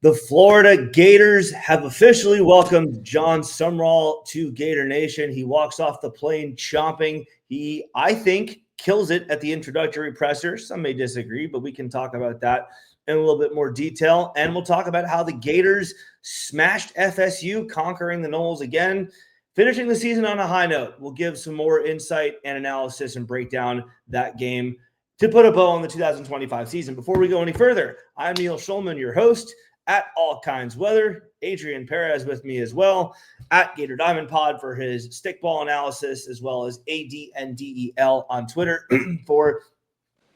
The Florida Gators have officially welcomed Jon Sumrall to Gator Nation. He walks off the plane chomping. He, I think, kills it at the introductory presser. Some may disagree, but we can talk about that in a little bit more detail. And we'll talk about how the Gators smashed FSU, conquering the Noles again, finishing the season on a high note. We'll give some more insight and analysis and break down that game to put a bow on the 2025 season. Before we go any further, I'm Neil Shulman, your host at All Kinds Weather. Adrian Perez with me as well at Gator Diamond Pod for his stickball analysis, as well as ADNDEL on Twitter for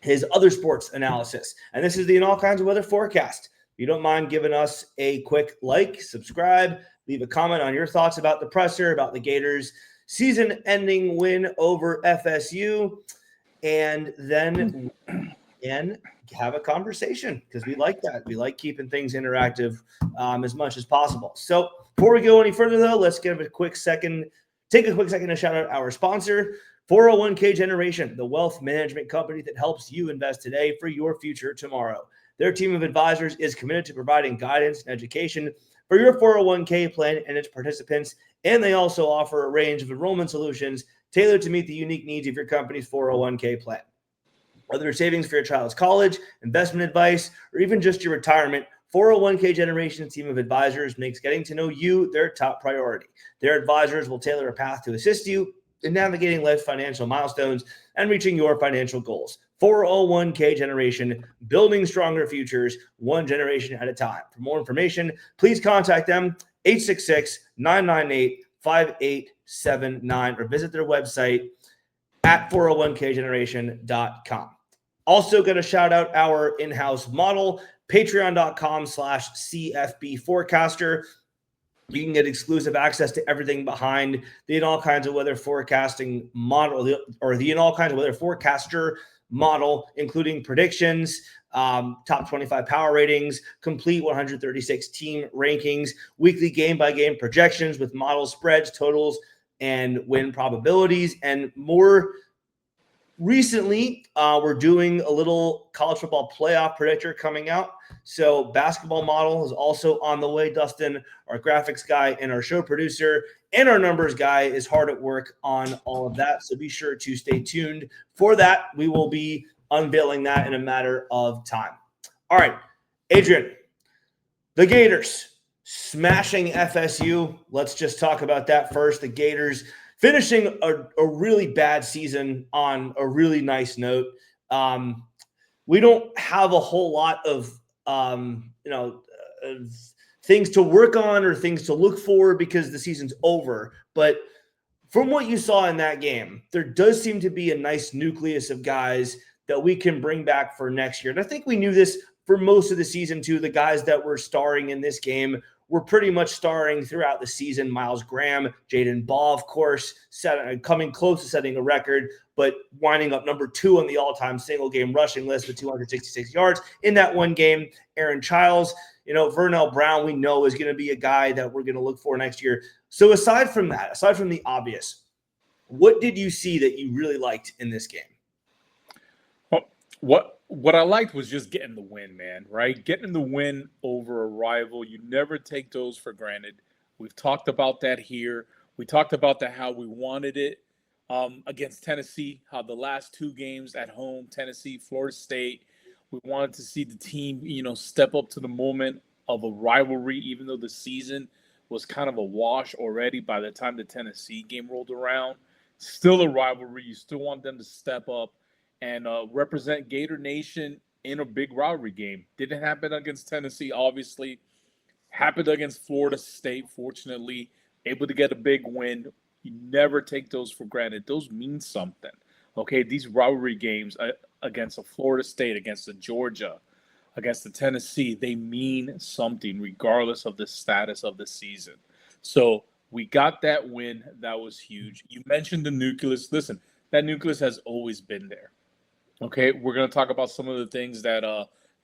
his other sports analysis. And this is the All Kinds of Weather forecast. If you don't mind giving us a quick like, subscribe, leave a comment on your thoughts about the presser, about the Gators' season-ending win over FSU, and then have a conversation, because we like that. We like keeping things interactive as much as possible. So before we go any further, though, let's take a quick second to shout out our sponsor, 401k Generation, the wealth management company that helps you invest today for your future tomorrow. Their team of advisors is committed to providing guidance and education for your 401k plan and its participants, and they also offer a range of enrollment solutions tailored to meet the unique needs of your company's 401k plan. Whether it's savings for your child's college, investment advice, or even just your retirement, 401k Generation's team of advisors makes getting to know you their top priority. Their advisors will tailor a path to assist you in navigating life's financial milestones and reaching your financial goals. 401k Generation, building stronger futures, one generation at a time. For more information, please contact them, 866-998-5879, or visit their website at 401kgeneration.com. Also going to shout out our in-house model, patreon.com/CFB Forecaster. You can get exclusive access to everything behind the In All Kinds of Weather forecasting model, or the In All Kinds of Weather forecaster model, including predictions, top 25 power ratings, complete 136 team rankings, weekly game-by-game projections with model spreads, totals, and win probabilities, and more. Recently, we're doing a little college football playoff predictor coming out. So basketball model is also on the way. Dustin, our graphics guy and our show producer and our numbers guy, is hard at work on all of that. So be sure to stay tuned for that. We will be unveiling that in a matter of time. All right, Adrian, the Gators smashing FSU. Let's just talk about that first. The Gators finishing a really bad season on a really nice note. We don't have a whole lot of things to work on or things to look for because the season's over. But from what you saw in that game, there does seem to be a nice nucleus of guys that we can bring back for next year. And I think we knew this for most of the season too. The guys that were starring in this game were pretty much starring throughout the season. Miles Graham, Jaden Ball, of course, coming close to setting a record, but winding up number 2 on the all-time single-game rushing list with 266 yards in that one game. Aaron Childs, Vernell Brown, we know is going to be a guy that we're going to look for next year. So aside from that, aside from the obvious, what did you see that you really liked in this game? Well, what I liked was just getting the win, man, right? Getting the win over a rival. You never take those for granted. We've talked about that here. We talked about how we wanted it against Tennessee, how the last 2 games at home, Tennessee, Florida State, we wanted to see the team, step up to the moment of a rivalry, even though the season was kind of a wash already by the time the Tennessee game rolled around. Still a rivalry. You still want them to step up and represent Gator Nation in a big rivalry game. Didn't happen against Tennessee, obviously. Happened against Florida State, fortunately. Able to get a big win. You never take those for granted. Those mean something. Okay, these rivalry games against a Florida State, against a Georgia, against the Tennessee, they mean something regardless of the status of the season. So we got that win. That was huge. You mentioned the nucleus. Listen, that nucleus has always been there. Okay, we're going to talk about some of the things that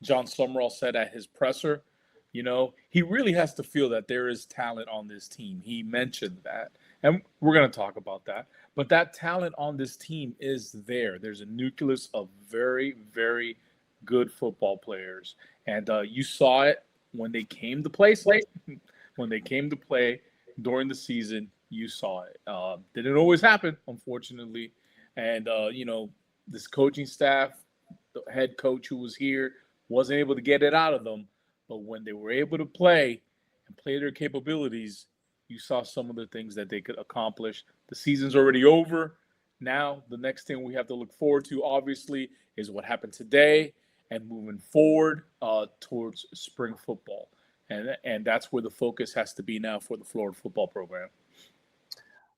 Jon Sumrall said at his presser. He really has to feel that there is talent on this team. He mentioned that, and we're going to talk about that. But that talent on this team is there. There's a nucleus of very, very good football players, and you saw it when they came to play during the season, you saw it. Didn't always happen, unfortunately. And, this coaching staff, the head coach who was here, wasn't able to get it out of them. But when they were able to play and play their capabilities, you saw some of the things that they could accomplish. The season's already over. Now, the next thing we have to look forward to, obviously, is what happened today and moving forward towards spring football. And that's where the focus has to be now for the Florida football program.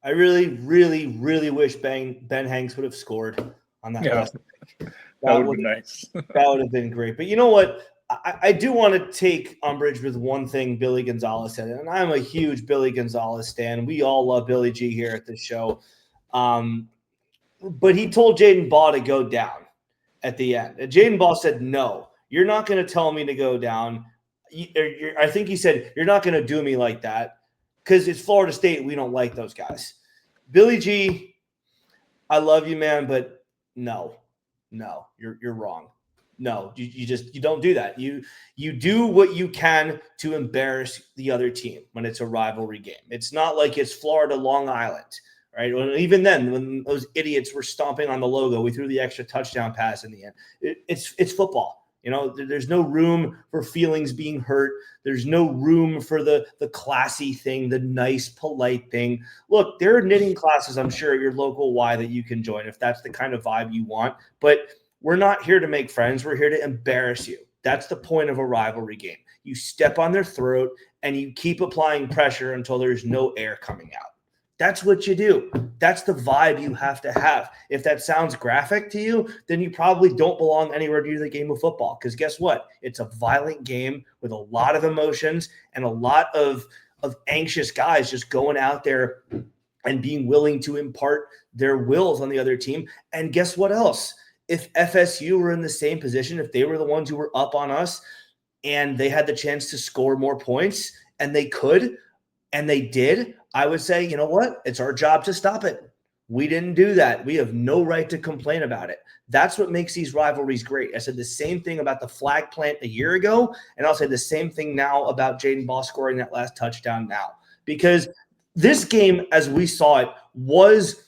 I really, really, really wish Ben Hanks would have scored on that last pick. That would have been nice. That would have been great. But you know what? I do want to take umbrage with one thing Billy Gonzalez said, and I'm a huge Billy Gonzalez stan. We all love Billy G here at this show. But he told Jaden Baugh to go down at the end. And Jaden Baugh said, no, you're not going to tell me to go down. I think he said, you're not going to do me like that because it's Florida State. We don't like those guys. Billy G, I love you, man, but no, you're wrong. No, you don't do that. You do what you can to embarrass the other team when it's a rivalry game. It's not like it's Florida Long Island, right? Even then, when those idiots were stomping on the logo, we threw the extra touchdown pass in the end. It's football. There's no room for feelings being hurt. There's no room for the classy thing, the nice, polite thing. Look, there are knitting classes, I'm sure, at your local Y that you can join if that's the kind of vibe you want. But we're not here to make friends. We're here to embarrass you. That's the point of a rivalry game. You step on their throat and you keep applying pressure until there's no air coming out. That's what you do. That's the vibe you have to have. If that sounds graphic to you, then you probably don't belong anywhere near the game of football. Because guess what? It's a violent game with a lot of emotions and a lot of anxious guys just going out there and being willing to impart their wills on the other team. And guess what else? If FSU were in the same position, if they were the ones who were up on us and they had the chance to score more points, and they could, and they did, I would say, you know what? It's our job to stop it. We didn't do that. We have no right to complain about it. That's what makes these rivalries great. I said the same thing about the flag plant a year ago, and I'll say the same thing now about Jaden Baugh scoring that last touchdown now. Because this game, as we saw it, was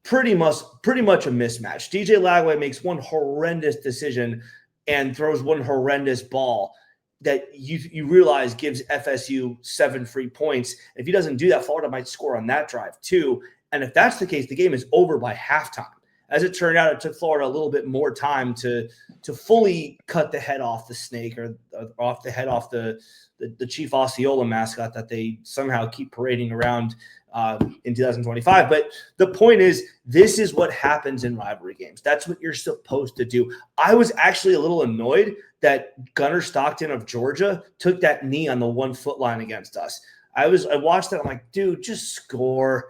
pretty much a mismatch. DJ Lagway makes one horrendous decision and throws one horrendous ball that you realize gives FSU 7 free points. If he doesn't do that, Florida might score on that drive too. And if that's the case, the game is over by halftime. As it turned out, it took Florida a little bit more time to fully cut the head off the snake or off the head off the Chief Osceola mascot that they somehow keep parading around in 2025. But the point is, this is what happens in rivalry games. That's what you're supposed to do. I was actually a little annoyed that Gunnar Stockton of Georgia took that knee on the 1 foot line against us. I watched that. I'm like, dude, just score.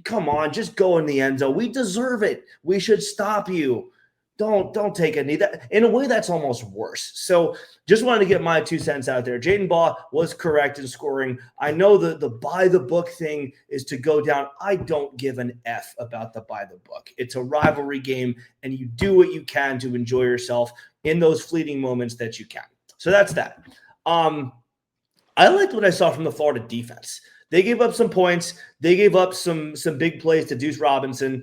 Come on, just go in the end zone. We deserve it. We should stop you. Don't take a knee. That, in a way, that's almost worse. So just wanted to get my 2 cents out there. Jaden Baugh was correct in scoring. I know the by the book thing is to go down. I don't give an F about the by the book. It's a rivalry game, and you do what you can to enjoy yourself in those fleeting moments that you can. So that's that. I liked what I saw from the Florida defense. They gave up some points. They gave up some big plays to Deuce Robinson,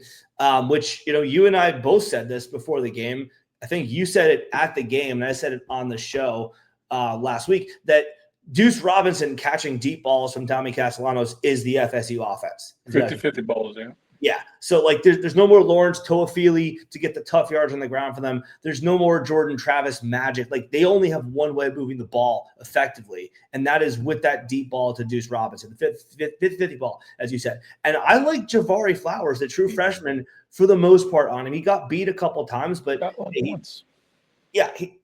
which, you and I both said this before the game. I think you said it at the game, and I said it on the show last week, that Deuce Robinson catching deep balls from Tommy Castellanos is the FSU offense. 50-50 balls, yeah. Yeah. So, there's no more Lawrence Toafili to get the tough yards on the ground for them. There's no more Jordan Travis magic. They only have one way of moving the ball effectively, and that is with that deep ball to Deuce Robinson, the 50 ball, as you said. And I like Javari Flowers, the true freshman, for the most part on him. He got beat a couple times, but once. Yeah. I think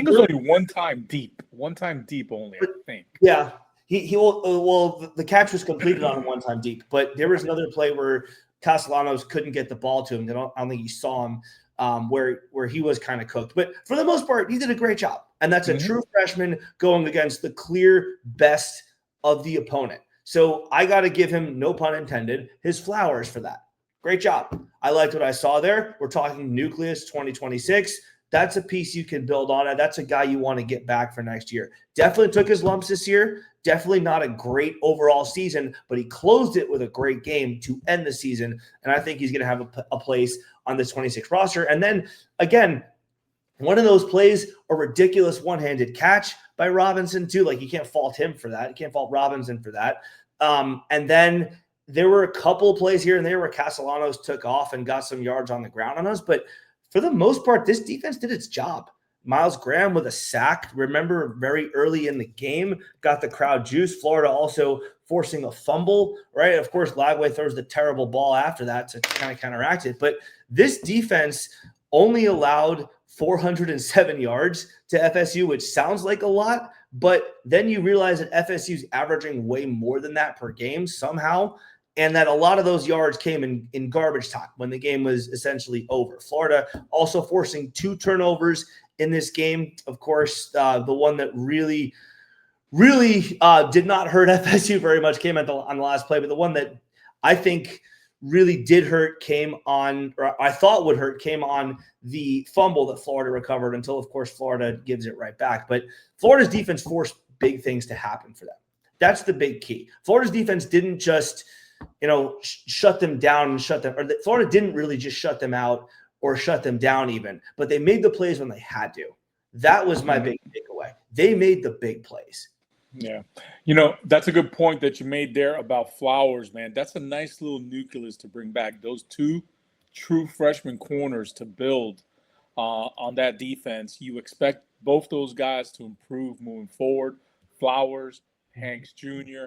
it was only one time deep only, I think. Yeah. He will. The catch was completed on a one-time deep, but there was another play where Castellanos couldn't get the ball to him. I don't think he saw him where he was kind of cooked. But for the most part, he did a great job, and that's a true freshman going against the clear best of the opponent. So I got to give him, no pun intended, his flowers for that. Great job. I liked what I saw there. We're talking nucleus 2026. that's a piece you can build on. That's a guy you want to get back for next year. Definitely took his lumps this year. Definitely not a great overall season, but he closed it with a great game to end the season. And I think he's going to have a place on this 26 roster. And then again, one of those plays, a ridiculous one-handed catch by Robinson too. Like, you can't fault him for that. You can't fault Robinson for that. And then there were a couple of plays here and there where Castellanos took off and got some yards on the ground on us. But for the most part, this defense did its job. Miles Graham with a sack, remember, very early in the game, got the crowd juice. Florida also forcing a fumble, right? Of course, Lagway throws the terrible ball after that to kind of counteract it. But this defense only allowed 407 yards to FSU, which sounds like a lot, but then you realize that FSU's averaging way more than that per game somehow, and that a lot of those yards came in garbage time when the game was essentially over. Florida also forcing 2 turnovers in this game. Of course, the one that really did not hurt FSU very much came on the last play, but the one that I think really did hurt came on, or I thought would hurt, came on the fumble that Florida recovered until, of course, Florida gives it right back. But Florida's defense forced big things to happen for them. That's the big key. Florida's defense didn't just, shut them down and Florida didn't really just shut them out or shut them down even, but they made the plays when they had to. That was my big takeaway. They made the big plays. Yeah. That's a good point that you made there about Flowers, man. That's a nice little nucleus to bring back. Those 2 true freshman corners to build on that defense. You expect both those guys to improve moving forward. Flowers, Hanks Jr.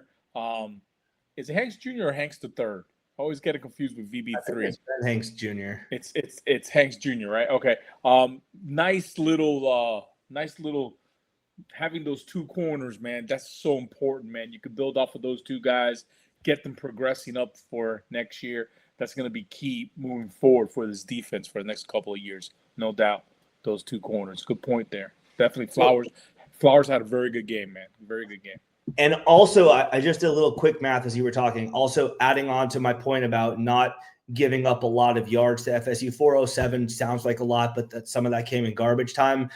Is it Hanks Jr. or Hanks the third? I always get it confused with VB3. It's Hanks Jr. It's Hanks Jr., right? Okay. Nice little having those 2 corners, man. That's so important, man. You could build off of those 2 guys, get them progressing up for next year. That's going to be key moving forward for this defense for the next couple of years, no doubt. Those 2 corners. Good point there. Definitely Flowers. Flowers had a very good game, man. Very good game. And also, I just did a little quick math as you were talking. Also, adding on to my point about not giving up a lot of yards to FSU. 407 sounds like a lot, but some of that came in garbage time.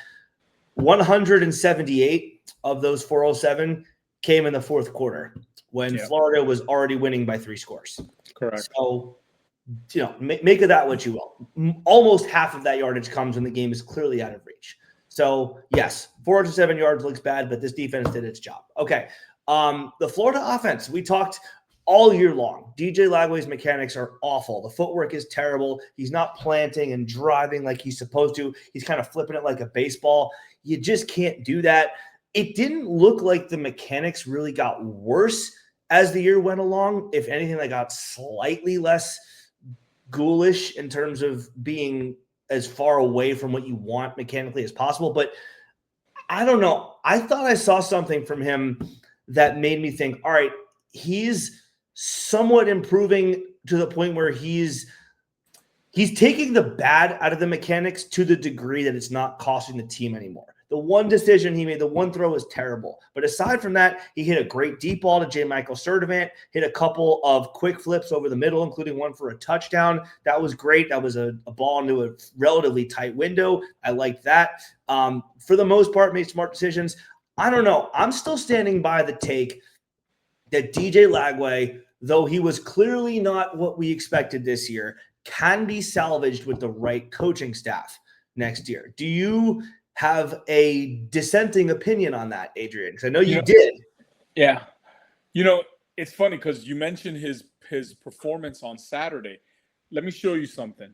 178 of those 407 came in the fourth quarter when Florida was already winning by 3 scores. Correct. So, make of that what you will. Almost half of that yardage comes when the game is clearly out of reach. So, yes, 407 yards looks bad, but this defense did its job. Okay, the Florida offense, we talked all year long. DJ Lagway's mechanics are awful. The footwork is terrible. He's not planting and driving like he's supposed to. He's kind of flipping it like a baseball. You just can't do that. It didn't look like the mechanics really got worse as the year went along. If anything, they got slightly less ghoulish in terms of being as far away from what you want mechanically as possible. But I don't know. I thought I saw something from him that made me think, all right, he's somewhat improving to the point where he's taking the bad out of the mechanics to the degree that it's not costing the team anymore. The one decision he made, the one throw was terrible. But aside from that, he hit a great deep ball to J. Michael Sturdivant, hit a couple of quick flips over the middle, including one for a touchdown. That was great. That was a ball into a relatively tight window. I liked that. For the most part, made smart decisions. I don't know. I'm still standing by the take that DJ Lagway, though he was clearly not what we expected this year, can be salvaged with the right coaching staff next year. Do you have a dissenting opinion on that, Adrian? Because I know you did. Yeah. It's funny because you mentioned his performance on Saturday. Let me show you something.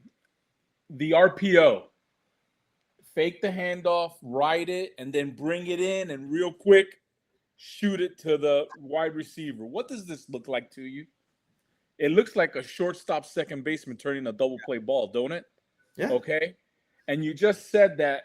The RPO. Fake the handoff, ride it, and then bring it in and real quick shoot it to the wide receiver. What does this look like to you? It looks like a shortstop second baseman turning a double play ball, don't it? Yeah. Okay. And you just said that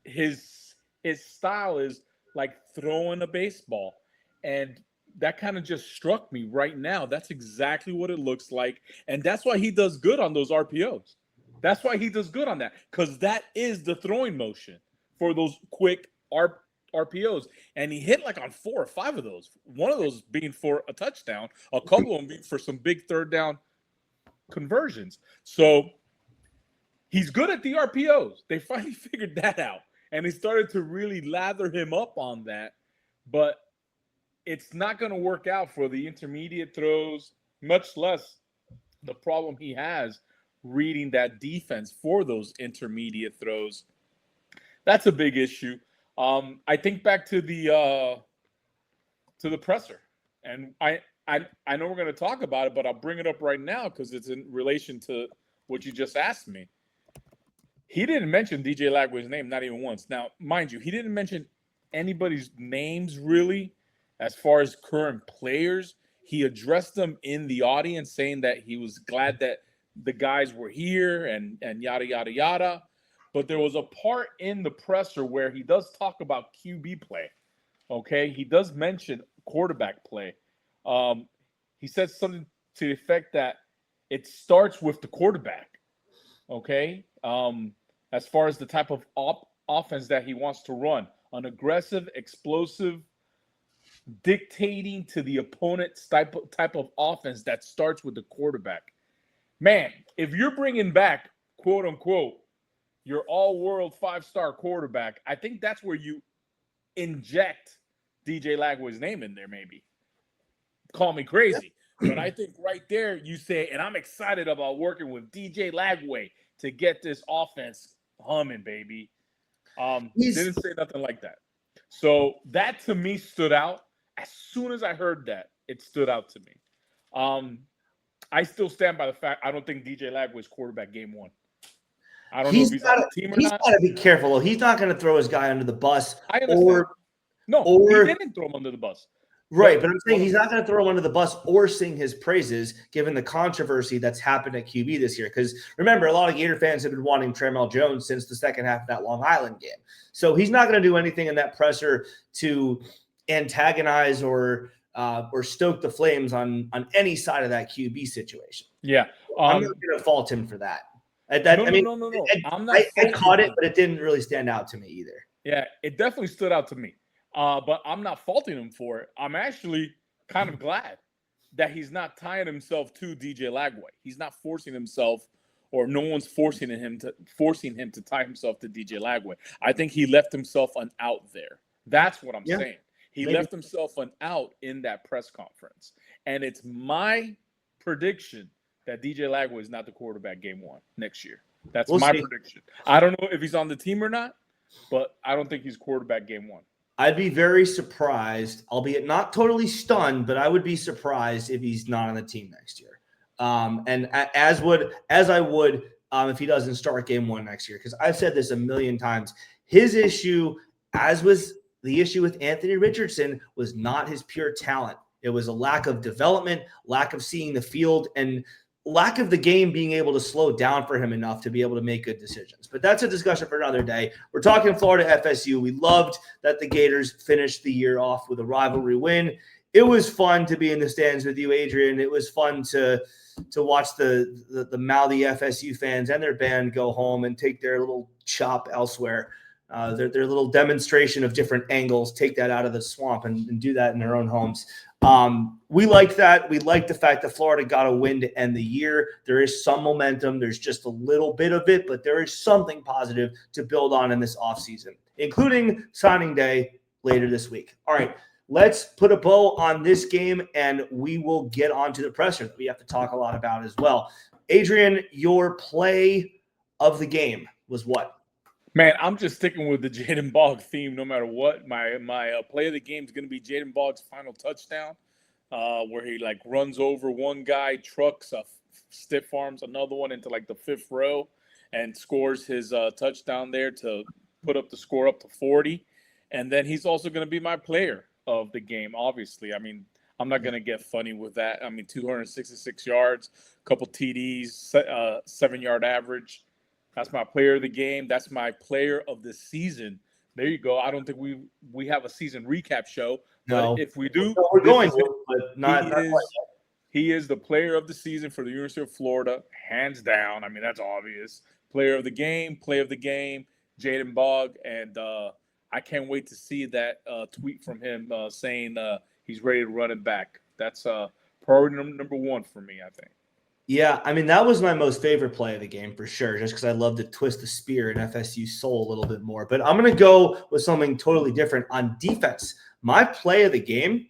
his style is like throwing a baseball. And that kind of just struck me right now. That's exactly what it looks like. And that's why he does good on those RPOs. That's why he does good on that, because that is the throwing motion for those quick RPOs. And he hit like on 4 or 5 of those. One of those being for a touchdown, a couple of them being for some big third down conversions. So He's good at the RPOs. They finally figured that out. And they started to really lather him up on that. But it's not going to work out for the intermediate throws, much less the problem he has reading that defense for those intermediate throws. That's a big issue. I think back to the presser, and I know we're going to talk about it, but I'll bring it up right now because it's in relation to what you just asked me. He didn't mention DJ Lagway's name, not even once. Now, mind you, he didn't mention anybody's names really as far as current players. He addressed them in the audience, saying that he was glad that the guys were here and yada, yada, yada. But there was a part in the presser where he does talk about QB play. Okay, he does mention quarterback play. He says something to the effect that it starts with the quarterback. Okay, as far as the type of offense that he wants to run, an aggressive, explosive, dictating to the opponent's type of offense that starts with the quarterback. Man, if you're bringing back, quote unquote, your all-world 5-star quarterback, I think that's where you inject DJ Lagway's name in there, maybe. Call me crazy. But I think right there you say, and I'm excited about working with DJ Lagway to get this offense humming, baby. Didn't say nothing like that. So that to me stood out. As soon as I heard that, it stood out to me. I still stand by the fact I don't think DJ Lagway's quarterback game one. I don't know if he's on the team or not. He's got to be careful, though. He's not going to throw his guy under the bus. I understand. He didn't throw him under the bus. Right, but I'm saying he's not going to throw him under the bus or sing his praises given the controversy that's happened at QB this year. Because remember, a lot of Gator fans have been wanting Trammell Jones since the second half of that Long Island game. So he's not going to do anything in that presser to antagonize or stoke the flames on any side of that QB situation. Yeah. I'm not going to fault him for that. No. I caught it, but it didn't really stand out to me either. Yeah, it definitely stood out to me. But I'm not faulting him for it. I'm actually kind of glad that he's not tying himself to DJ Lagway. He's not forcing himself, or no one's forcing him to tie himself to DJ Lagway. I think he left himself an out there. That's what I'm saying. He left himself an out in that press conference. And it's my prediction that DJ Lagway is not the quarterback game one next year. That's my prediction. I don't know if he's on the team or not, but I don't think he's quarterback game one. I'd be very surprised, albeit not totally stunned, but I would be surprised if he's not on the team next year. And as I would if he doesn't start game one next year, because I've said this a million times. His issue, as was the issue with Anthony Richardson, was not his pure talent. It was a lack of development, lack of seeing the field, and lack of the game being able to slow down for him enough to be able to make good decisions. But that's a discussion for another day. We're talking Florida FSU. We loved that the Gators finished the year off with a rivalry win. It was fun to be in the stands with you, Adrian. It was fun to watch the mouthy FSU fans and their band go home and take their little chop elsewhere. Their little demonstration of different angles, take that out of the swamp and do that in their own homes. We liked that. We liked the fact that Florida got a win to end the year. There is some momentum. There's just a little bit of it, but there is something positive to build on in this offseason, including signing day later this week. All right, let's put a bow on this game, and we will get on to the presser that we have to talk a lot about as well. Adrian, your play of the game was what? Man, I'm just sticking with the Jaden Boggs theme no matter what. My play of the game is going to be Jaden Boggs' final touchdown, where he runs over one guy, trucks, stiff arms another one into the fifth row, and scores his touchdown there to put up the score up to 40. And then he's also going to be my player of the game, obviously. I mean, I'm not going to get funny with that. I mean, 266 yards, a couple TDs, 7-yard average. That's my player of the game. That's my player of the season. There you go. I don't think we have a season recap show. No. But if we do, no, we're going to, but not he is the player of the season for the University of Florida, hands down. I mean, that's obvious. Player of the game, Jaden Boggs. And I can't wait to see that tweet from him saying he's ready to run it back. That's priority number one for me, I think. Yeah, I mean, that was my most favorite play of the game for sure, just because I love to twist the spear in FSU's soul a little bit more. But I'm going to go with something totally different on defense. My play of the game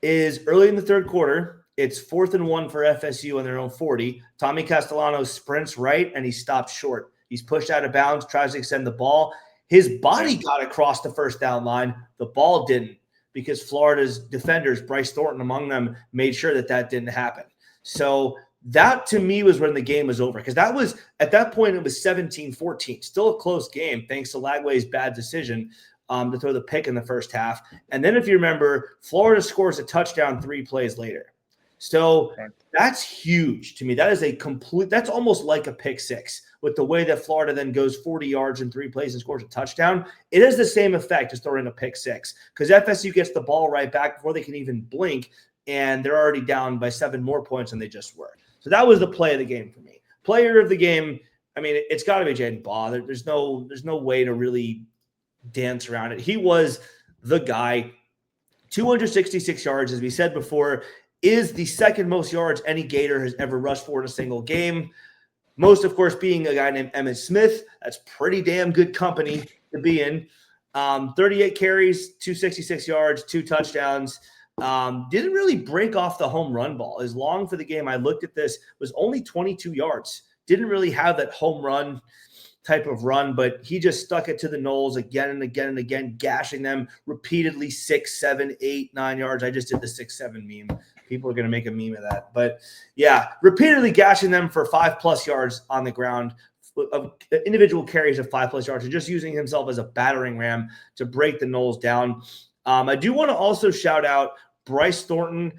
is early in the third quarter. It's 4th and 1 for FSU on their own 40. Tommy Castellano sprints right, and he stops short. He's pushed out of bounds, tries to extend the ball. His body got across the first down line. The ball didn't, because Florida's defenders, Bryce Thornton among them, made sure that didn't happen. So that to me was when the game was over, because that was at that point it was 17-14, still a close game thanks to Lagway's bad decision to throw the pick in the first half. And then if you remember, Florida scores a touchdown 3 plays later. So that's huge to me. That is that's almost like a pick six, with the way that Florida then goes 40 yards in 3 plays and scores a touchdown. It has the same effect as throwing a pick six, because FSU gets the ball right back before they can even blink, and they're already down by 7 more points than they just were. So that was the play of the game for me. Player of the game, I mean, it's got to be Jaden Baugh. There's no way to really dance around it. He was the guy. 266 yards, as we said before, is the second most yards any Gator has ever rushed for in a single game. Most, of course, being a guy named Emmitt Smith. That's pretty damn good company to be in. 38 carries, 266 yards, 2 touchdowns. Didn't really break off the home run ball. His long for the game, I looked at this, was only 22 yards. Didn't really have that home run type of run, but he just stuck it to the Noles again and again and again, gashing them repeatedly 6, 7, 8, 9 yards. I just did the 6-7 meme. People are going to make a meme of that. But yeah, repeatedly gashing them for 5+ yards on the ground, of individual carries of 5+ yards, and just using himself as a battering ram to break the Noles down. I do want to also shout out Bryce Thornton,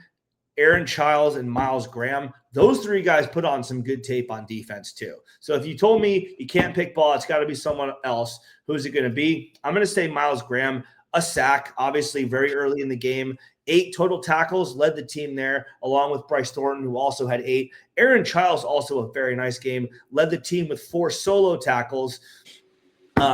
Aaron Childs, and Miles Graham. Those 3 guys put on some good tape on defense too. So if you told me you can't pick ball, it's got to be someone else. Who's it going to be? I'm going to say Miles Graham. A sack, obviously, very early in the game. 8 total tackles, led the team there, along with Bryce Thornton, who also had 8. Aaron Childs, also a very nice game, led the team with 4 solo tackles,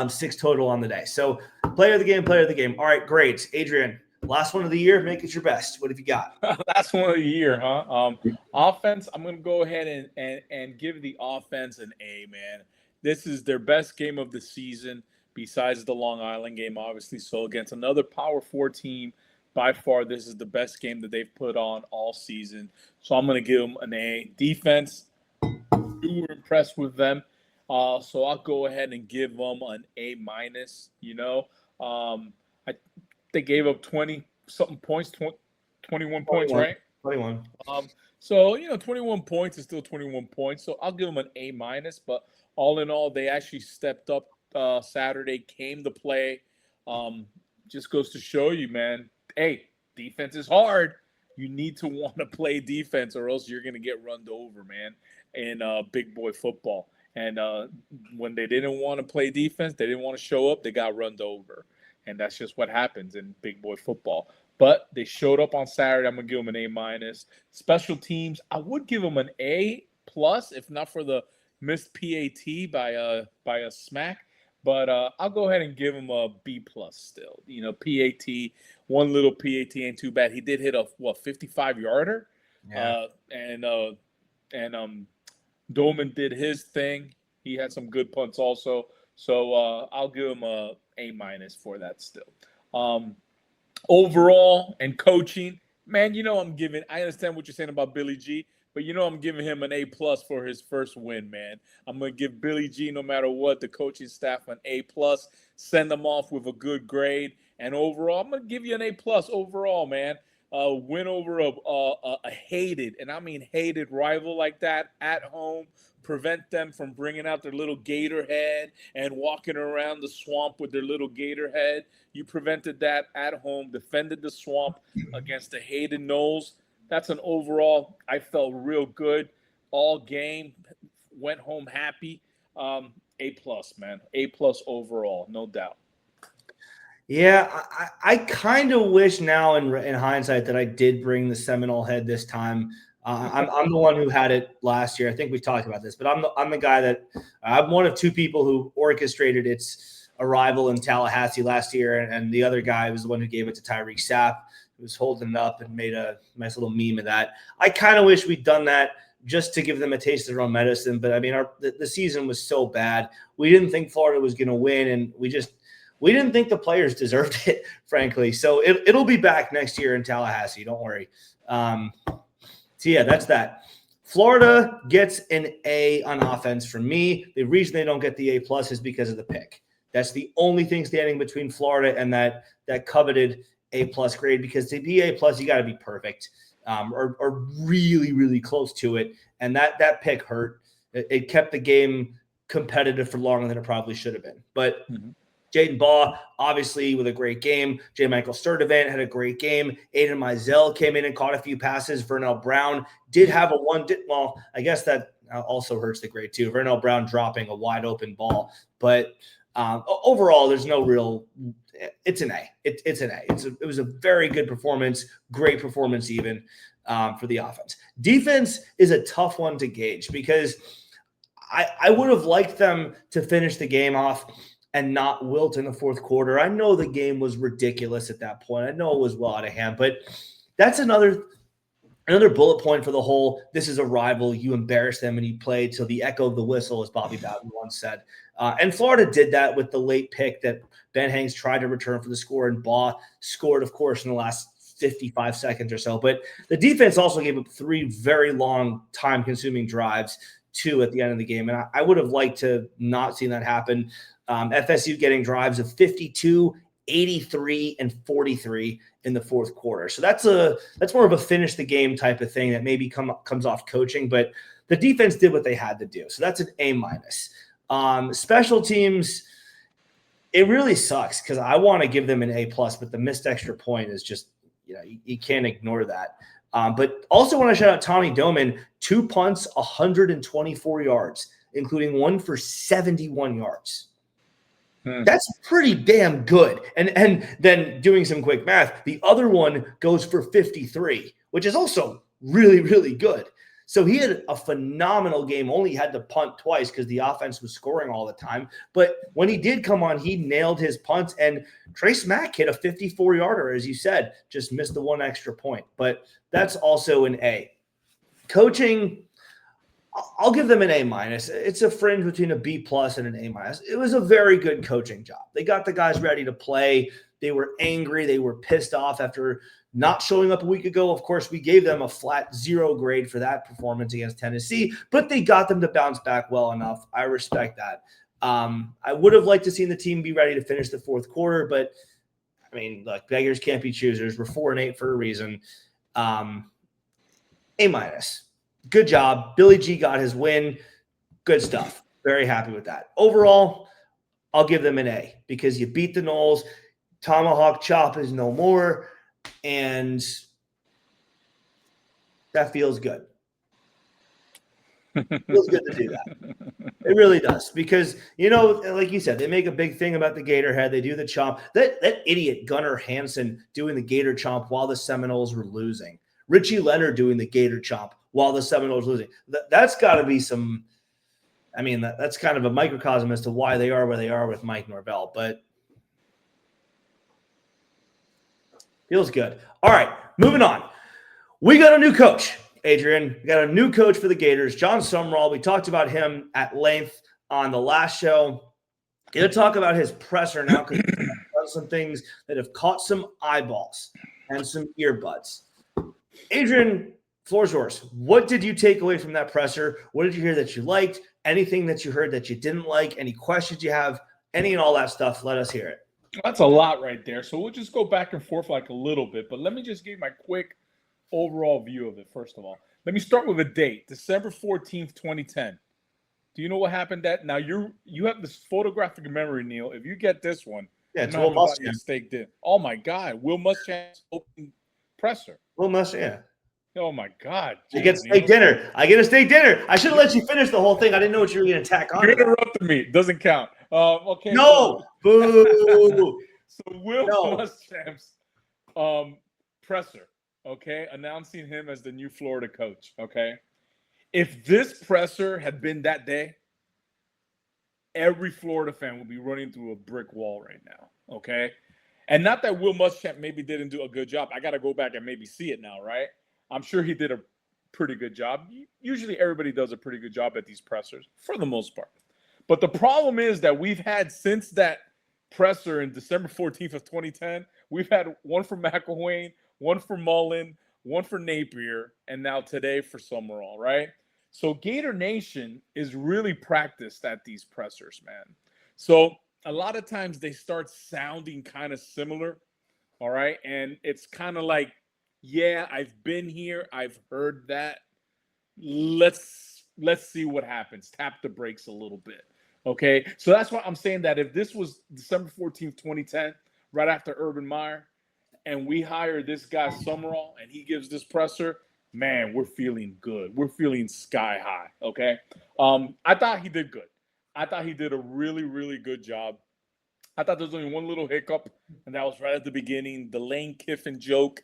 6 total on the day. So player of the game. All right, great. Adrian, last one of the year, make it your best. What have you got? Last one of the year, huh? Offense, I'm going to go ahead and give the offense an A, man. This is their best game of the season, besides the Long Island game, obviously. So against another Power 4 team, by far, this is the best game that they've put on all season. So I'm going to give them an A. Defense, we were impressed with them. So I'll go ahead and give them an A-. They gave up 20-something points, 21 points, right? 21. So, 21 points is still 21 points. So I'll give them an A-. But all in all, they actually stepped up Saturday, came to play. Just goes to show you, man, hey, defense is hard. You need to want to play defense, or else you're going to get run over, man, in big boy football. And when they didn't want to play defense, they didn't want to show up, they got run over. And that's just what happens in big boy football. But they showed up on Saturday. I'm going to give them an A-. Special teams, I would give them an A+, if not for the missed PAT by a smack. But I'll go ahead and give him a B+ still. PAT, one little PAT ain't too bad. He did hit a 55-yarder. Yeah. And Dolman did his thing. He had some good punts also. So I'll give him a A- for that still. Overall and coaching, man, I understand what you're saying about Billy G, but I'm giving him an A+ for his first win, man. I'm going to give Billy G, no matter what, the coaching staff an A+, send them off with a good grade. And overall, I'm going to give you an A+ overall, man. Win over a hated, and I mean hated, rival like that at home. Prevent them from bringing out their little gator head and walking around the swamp with their little gator head. You prevented that at home, defended the swamp against the hated Noles. That's an overall, I felt real good all game. Went home happy. A+, man. A+ overall, no doubt. Yeah, I kind of wish now in hindsight that I did bring the Seminole head this time. I'm the one who had it last year. I think we talked about this, but I'm the guy that I'm one of 2 people who orchestrated its arrival in Tallahassee last year, and the other guy was the one who gave it to Tyreek Sapp, was holding it up and made a nice little meme of that. I kind of wish we'd done that just to give them a taste of their own medicine. But I mean, the season was so bad. We didn't think Florida was going to win, and we didn't think the players deserved it, frankly. So it'll be back next year in Tallahassee. Don't worry. So yeah, that's that. Florida gets an A on offense from me. The reason they don't get the A+ is because of the pick. That's the only thing standing between Florida and that coveted A+ grade, because to be A+, you got to be perfect or really, really close to it. And that pick hurt. It kept the game competitive for longer than it probably should have been. But Jaden Baugh, obviously, with a great game. J. Michael Sturdivant had a great game. Aiden Mizell came in and caught a few passes. Vernell Brown did have well, I guess that also hurts the grade too. Vernell Brown dropping a wide open ball. But overall, there's no real – it's an A. It's an A. It was a very good performance, great performance even for the offense. Defense is a tough one to gauge because I would have liked them to finish the game off and not wilt in the fourth quarter. I know the game was ridiculous at that point. I know it was well out of hand, but that's another bullet point for the whole, this is a rival, you embarrass them and you play till the echo of the whistle, as Bobby Bowden once said. And Florida did that with the late pick that Ben Hanks tried to return for the score, and Baugh scored, of course, in the last 55 seconds or so. But the defense also gave up 3 very long, time-consuming drives, 2 at the end of the game. And I would have liked to not see that happen. FSU getting drives of 52, 83, and 43 in the fourth quarter. So that's more of a finish the game type of thing that maybe comes off coaching, but the defense did what they had to do. So that's an A-. Special teams, it really sucks because I want to give them an A+, but the missed extra point is just, you can't ignore that. But also want to shout out Tommy Doman, 2 punts, 124 yards, including 1 for 71 yards. That's pretty damn good. And then doing some quick math, the other one goes for 53, which is also really, really good. So he had a phenomenal game, only had to punt twice because the offense was scoring all the time. But when he did come on, he nailed his punts. And Trace Mack hit a 54-yarder, as you said, just missed the 1 extra point. But that's also an A. Coaching, I'll give them an A-. It's a fringe between a B+ and an A-. It was a very good coaching job. They got the guys ready to play. They were angry. They were pissed off after not showing up a week ago. Of course, we gave them a flat 0 grade for that performance against Tennessee, but they got them to bounce back well enough. I respect that. I would have liked to see the team be ready to finish the fourth quarter, but I mean, look, beggars can't be choosers. We're 4-8 for a reason. A-. Good job. Billy G got his win. Good stuff. Very happy with that. Overall, I'll give them an A because you beat the Noles. Tomahawk chop is no more, and that feels good. Feels good to do that. It really does because, like you said, they make a big thing about the Gator head. They do the chomp. That idiot Gunnar Hansen doing the Gator chomp while the Seminoles were losing. Richie Leonard doing the Gator chomp while the Seminoles losing. That's got to be some – I mean, that's kind of a microcosm as to why they are where they are with Mike Norvell. But feels good. All right, moving on. We got a new coach, Adrian. We got a new coach for the Gators, Jon Sumrall. We talked about him at length on the last show. Going to talk about his presser now because he's done some things that have caught some eyeballs and some earbuds. Adrian, floor's yours. What did you take away from that presser? What did you hear that you liked? Anything that you heard that you didn't like? Any questions you have? Any and all that stuff? Let us hear it. That's a lot right there. So we'll just go back and forth like a little bit. But let me just give you my quick overall view of it, first of all. Let me start with a date, December 14th, 2010. Do you know what happened that? Now, you have this photographic memory, Neil. If you get this one, yeah, it's Will Muschamp. Steak dinner. Oh, my God. Will Muschamp's open presser. Will Muschamp, yeah. Oh, my God. I get steak dinner. I get a steak dinner. I should have let you finish the whole thing. I didn't know what you were going to tack on. You interrupted me. Doesn't count. Okay. No. Boo. So Will Muschamp's presser, okay, announcing him as the new Florida coach, okay? If this presser had been that day, every Florida fan would be running through a brick wall right now, okay? And not that Will Muschamp maybe didn't do a good job. I got to go back and maybe see it now, right? I'm sure he did a pretty good job. Usually everybody does a pretty good job at these pressers for the most part. But the problem is that we've had since that presser in December 14th of 2010, we've had one for McElwain, one for Mullen, one for Napier, and now today for Sumrall, right? So Gator Nation is really practiced at these pressers, man. So a lot of times they start sounding kind of similar, all right? And it's kind of like, yeah, I've been here, I've heard that. Let's see what happens. Tap the brakes a little bit. Okay, so that's why I'm saying that if this was December 14th, 2010, right after Urban Meyer, and we hire this guy Sumrall and he gives this presser, man, we're feeling good. We're feeling sky high. Okay, I thought he did good. I thought he did a really, really good job. I thought there was only one little hiccup, and that was right at the beginning. The Lane Kiffin joke,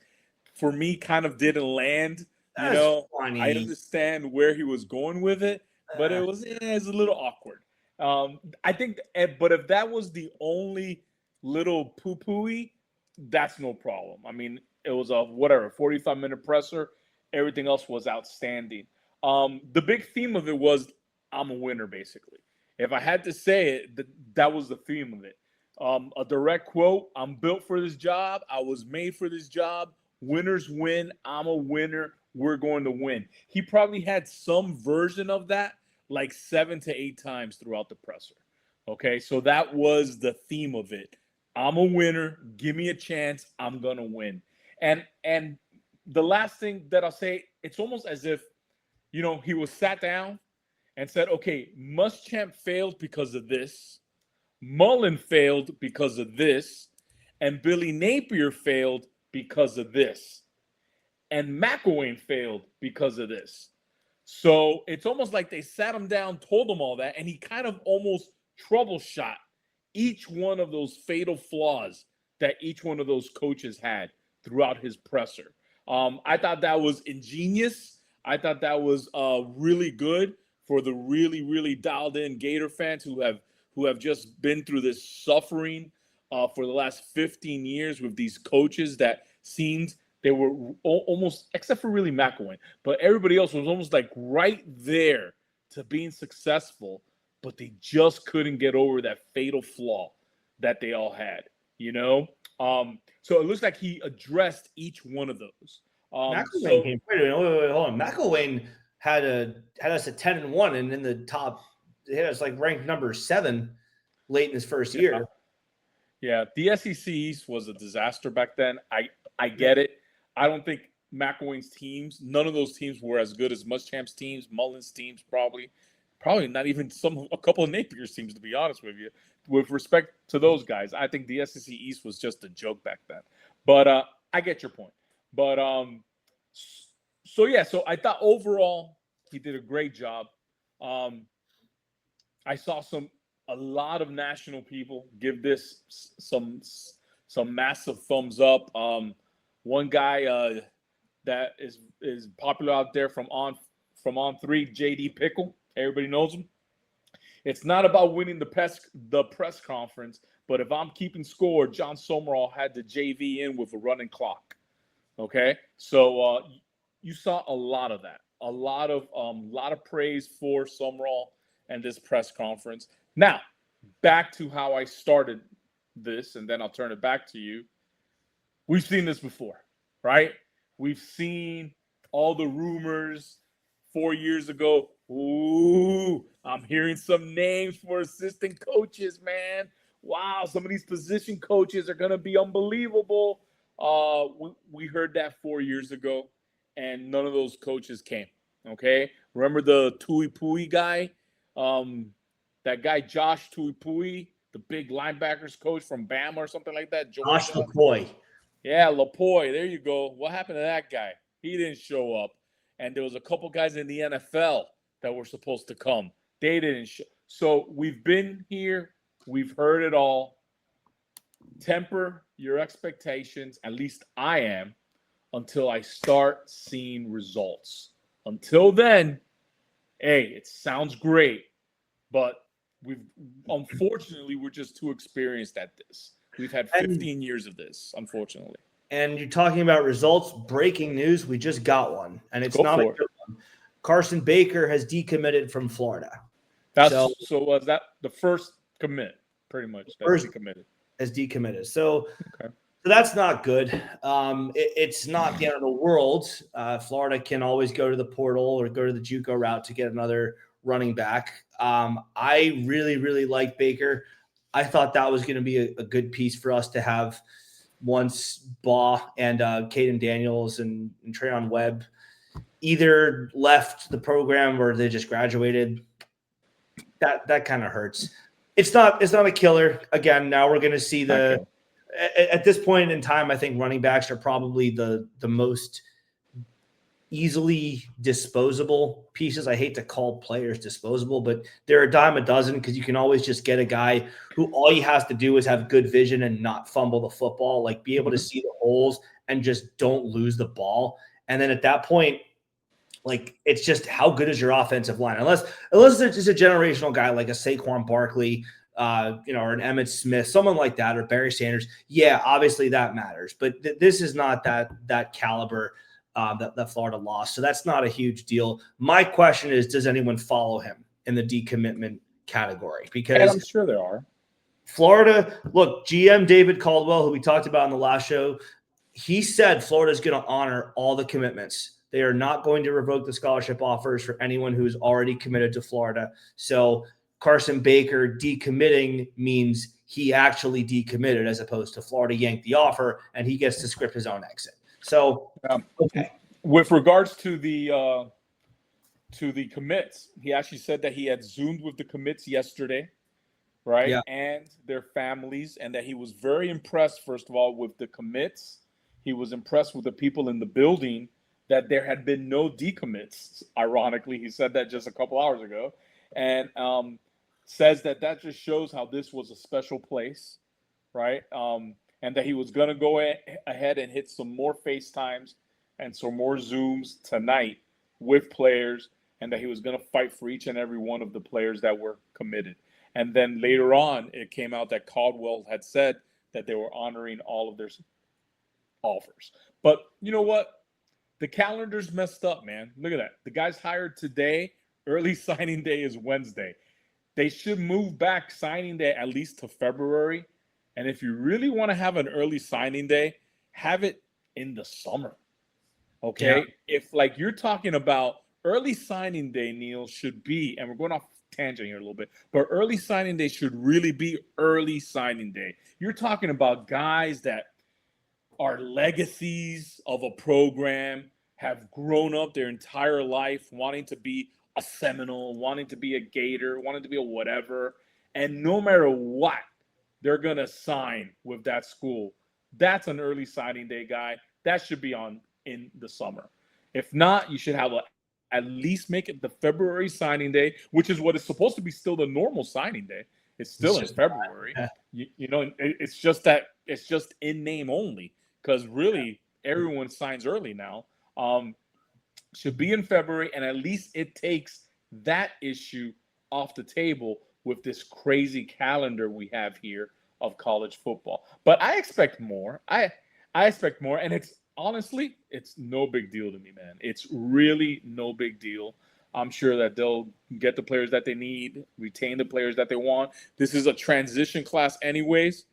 for me, kind of didn't land. That's funny. I understand where he was going with it, but it was a little awkward. I think, but if that was the only little poo-pooey, that's no problem. I mean, it was a 45-minute presser. Everything else was outstanding. The big theme of it was, I'm a winner, basically. If I had to say it, that was the theme of it. A direct quote, I'm built for this job. I was made for this job. Winners win. I'm a winner. We're going to win. He probably had some version of that like 7 to 8 times throughout the presser. Okay, so that was the theme of it. I'm a winner. Give me a chance. I'm going to win. And the last thing that I'll say, it's almost as if, he was sat down and said, okay, Muschamp failed because of this. Mullen failed because of this. And Billy Napier failed because of this. And McElwain failed because of this. So it's almost like they sat him down, told him all that, and he kind of almost troubleshot each one of those fatal flaws that each one of those coaches had throughout his presser. I thought that was ingenious. I thought that was really good for the really, really dialed in Gator fans who have just been through this suffering for the last 15 years with these coaches that seemed they were almost, except for really McElwain, but everybody else was almost like right there to being successful, but they just couldn't get over that fatal flaw that they all had, So it looks like he addressed each one of those. McElwain came. Wait, hold on. McElwain had us at 10-1, and in the top, he had us like ranked number 7 late in his first year. Yeah, the SEC East was a disaster back then. I get it. I don't think McElwain's teams, none of those teams were as good as Muschamp's teams, Mullen's teams, probably not even a couple of Napier's teams, to be honest with you. With respect to those guys, I think the SEC East was just a joke back then. But I get your point. But so I thought overall he did a great job. I saw a lot of national people give this some massive thumbs up. One guy that is popular out there from on 3, JD Pickle. Everybody knows him. It's not about winning the press conference, but if I'm keeping score, Jon Sumrall had the JV in with a running clock. Okay, so you saw a lot of that, a lot of praise for Sumrall and this press conference. Now, back to how I started this, and then I'll turn it back to you. We've seen this before, right? We've seen all the rumors 4 years ago. Ooh, I'm hearing some names for assistant coaches, man. Wow, some of these position coaches are going to be unbelievable. We heard that 4 years ago, and none of those coaches came, okay? Remember the Tuipui guy? That guy, Josh Tuipui, the big linebackers coach from Bama or something like that? Josh Lapoy. Yeah, Lapoy. There you go. What happened to that guy? He didn't show up. And there was a couple guys in the NFL that were supposed to come. They didn't show. So we've been here. We've heard it all. Temper your expectations, at least I am, until I start seeing results. Until then, hey, it sounds great, but unfortunately we're just too experienced at this. We've had 15 years of this, unfortunately. And you're talking about results. Breaking news. We just got one, and it's not a good one. Carson Baker has decommitted from Florida. So was that the first commit, pretty much? That's decommitted. Has decommitted. So that's not good. It's not the end of the world. Florida can always go to the portal or go to the JUCO route to get another running back. I really, really like Baker. I thought that was going to be a good piece for us to have once Baugh and Caden Daniels and Trayon Webb either left the program or they just graduated. That kind of hurts. It's not a killer. Again, now we're going to see at this point in time, I think running backs are probably the most easily disposable pieces. I hate to call players disposable, but they're a dime a dozen because you can always just get a guy who all he has to do is have good vision and not fumble the football, like be able to see the holes and just don't lose the ball. And then at that point, like, it's just how good is your offensive line? Unless there's just a generational guy like a Saquon Barkley, or an Emmitt Smith, someone like that, or Barry Sanders. Yeah, obviously that matters. But this is not that caliber that Florida lost. So that's not a huge deal. My question is, does anyone follow him in the decommitment category? Because I'm sure there are. Florida, look, GM David Caldwell, who we talked about in the last show, he said Florida's going to honor all the commitments. They are not going to revoke the scholarship offers for anyone who's already committed to Florida. So Carson Baker decommitting means he actually decommitted as opposed to Florida yanked the offer and he gets to script his own exit. So, with regards to the commits, he actually said that he had Zoomed with the commits yesterday, right? Yeah. And their families, and that he was very impressed, first of all, with the commits. He was impressed with the people in the building, that there had been no decommits. Ironically, he said that just a couple hours ago, and says that just shows how this was a special place, right? And that he was going to go ahead and hit some more FaceTimes and some more Zooms tonight with players, and that he was going to fight for each and every one of the players that were committed. And then later on, it came out that Caldwell had said that they were honoring all of their offers. But you know what? The calendar's messed up, man. Look at that. The guy's hired today. Early signing day is Wednesday. They should move back signing day at least to February. And if you really want to have an early signing day, have it in the summer. Okay? Yeah. If, like, you're talking about early signing day, Neil, should be, and we're going off tangent here a little bit, but early signing day should really be early signing day. You're talking about guys that are legacies of a program, have grown up their entire life wanting to be a Seminole, wanting to be a Gator, wanting to be a whatever. And no matter what, they're going to sign with that school. That's an early signing day guy. That should be on in the summer. If not, you should have at least make it the February signing day, which is what is supposed to be still the normal signing day. It's still in February. It's just that it's just in name only. Because really, everyone signs early now. Should be in February, and at least it takes that issue off the table with this crazy calendar we have here of college football. But I expect more. I expect more, and it's no big deal to me, man. It's really no big deal. I'm sure that they'll get the players that they need, retain the players that they want. This is a transition class anyways,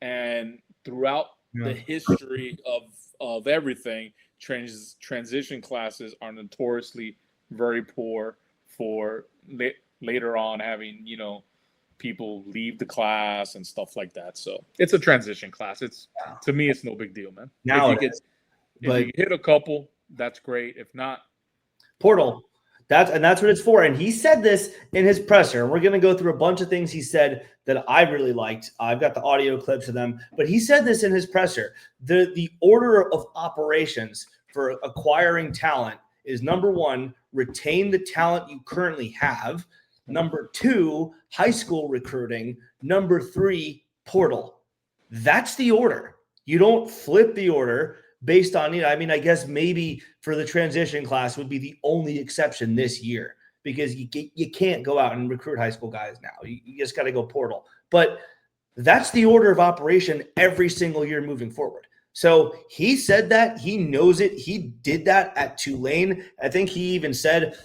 and throughout the history of everything, transition classes are notoriously very poor for later on having, people leave the class and stuff like that. So it's a transition class. To me, it's no big deal, man. Now if you hit a couple, that's great. If not, portal. That's what it's for. And he said this in his presser. And we're going to go through a bunch of things he said that I really liked. I've got the audio clips of them. But he said this in his presser. The order of operations for acquiring talent is, number one, retain the talent you currently have. Number two, high school recruiting. Number three, portal. That's the order. You don't flip the order based on, I guess maybe for the transition class would be the only exception this year, because you can't go out and recruit high school guys now. You just got to go portal. But That's the order of operation every single year moving forward. So he said that. He knows it. He did that at Tulane. I think he even said,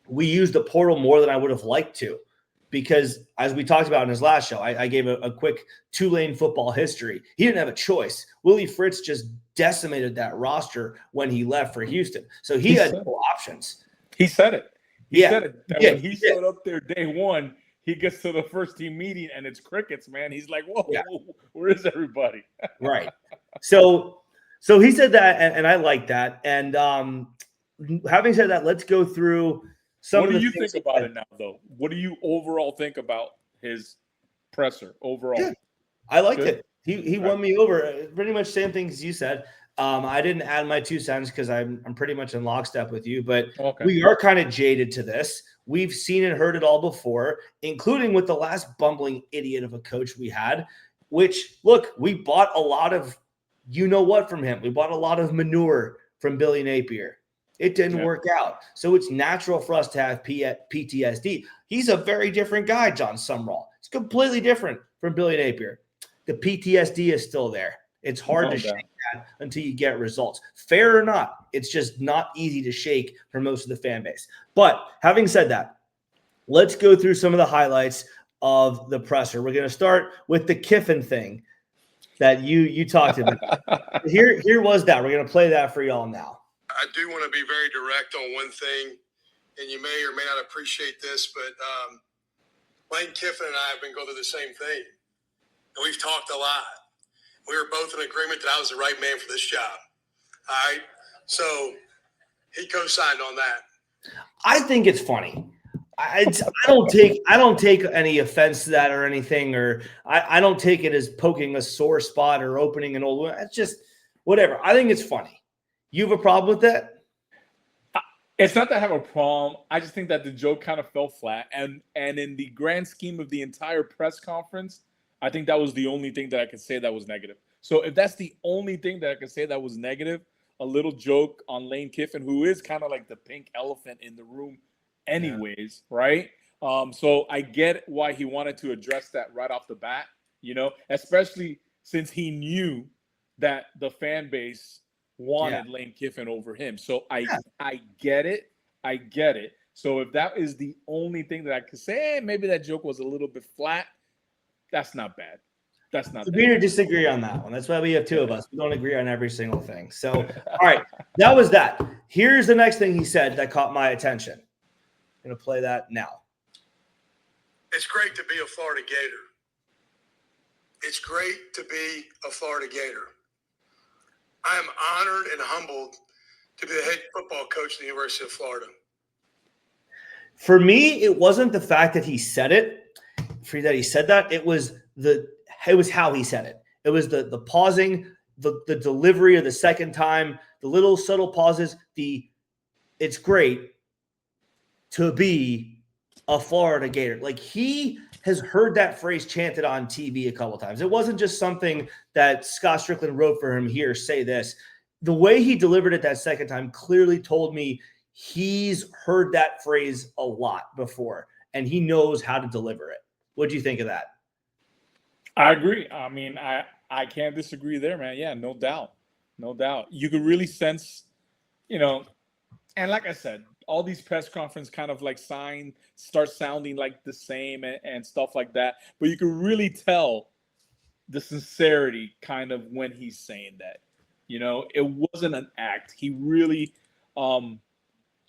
we used the portal more than I would have liked to, because as we talked about in his last show, I gave a quick Tulane football history. He didn't have a choice. Willie Fritz just decimated that roster when he left for Houston. So he had no options. He said it. He said it. That when he did. showed up there day one, he gets to the first team meeting and it's crickets, man. He's like, whoa, where is everybody? Right. So he said that, and I like that. And having said that, let's go through some of the things. What do you think about it now, though? What do you overall think about his presser overall? Yeah, I liked it. He won me over. Pretty much same things you said. I didn't add my 2 cents because I'm pretty much in lockstep with you, but we are kind of jaded to this. We've seen and heard it all before, including with the last bumbling idiot of a coach we had, which, look, we bought a lot of you-know-what from him. We bought a lot of manure from Billy Napier. It didn't work out. So it's natural for us to have PTSD. He's a very different guy, Jon Sumrall. It's completely different from Billy Napier. The PTSD is still there. It's hard to shake that until you get results. Fair or not, it's just not easy to shake for most of the fan base. But having said that, let's go through some of the highlights of the presser. We're going to start with the Kiffin thing that you talked about. Here was that. We're going to play that for y'all now. I do want to be very direct on one thing, and you may or may not appreciate this, but Lane Kiffin and I have been going through the same thing, and we've talked a lot. We were both in agreement that I was the right man for this job. All right? So he co-signed on that. I think it's funny. I don't take any offense to that or anything, or I don't take it as poking a sore spot or opening an old one. It's just whatever. I think it's funny. You have a problem with that? It's not that I have a problem. I just think that the joke kind of fell flat. And in the grand scheme of the entire press conference, I think that was the only thing that I could say that was negative. So if that's the only thing that I could say that was negative, a little joke on Lane Kiffin, who is kind of like the pink elephant in the room anyways, right? So I get why he wanted to address that right off the bat, especially since he knew that the fan base wanted Lane Kiffin over him. So I get it. I get it. So if that is the only thing that I could say, maybe that joke was a little bit flat. That's not bad. That's not bad. Agree or disagree on that one. That's why we have 2 of us. We don't agree on every single thing. So, all right, that was that. Here's the next thing he said that caught my attention. I'm going to play that now. It's great to be a Florida Gator. It's great to be a Florida Gator. I am honored and humbled to be the head football coach at the University of Florida. For me, it wasn't the fact that he said it. It was how he said it. It was the pausing, the delivery of the second time, the little subtle pauses. It's great to be a Florida Gator. Like, he has heard that phrase chanted on TV a couple of times. It wasn't just something that Scott Strickland wrote for him here, say this. The way he delivered it that second time clearly told me he's heard that phrase a lot before, and he knows how to deliver it. What do you think of that? I agree. I mean, I can't disagree there, man. Yeah, no doubt. No doubt. You could really sense, and like I said, all these press conferences kind of like start sounding like the same and stuff like that. But you can really tell the sincerity kind of when he's saying that. It wasn't an act. He really, and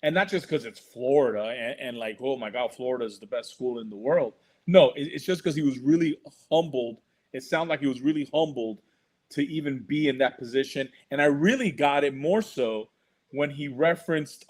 not just because it's Florida and like, oh my God, Florida is the best school in the world. No, it's just because he was really humbled. It sounded like he was really humbled to even be in that position. And I really got it more so when he referenced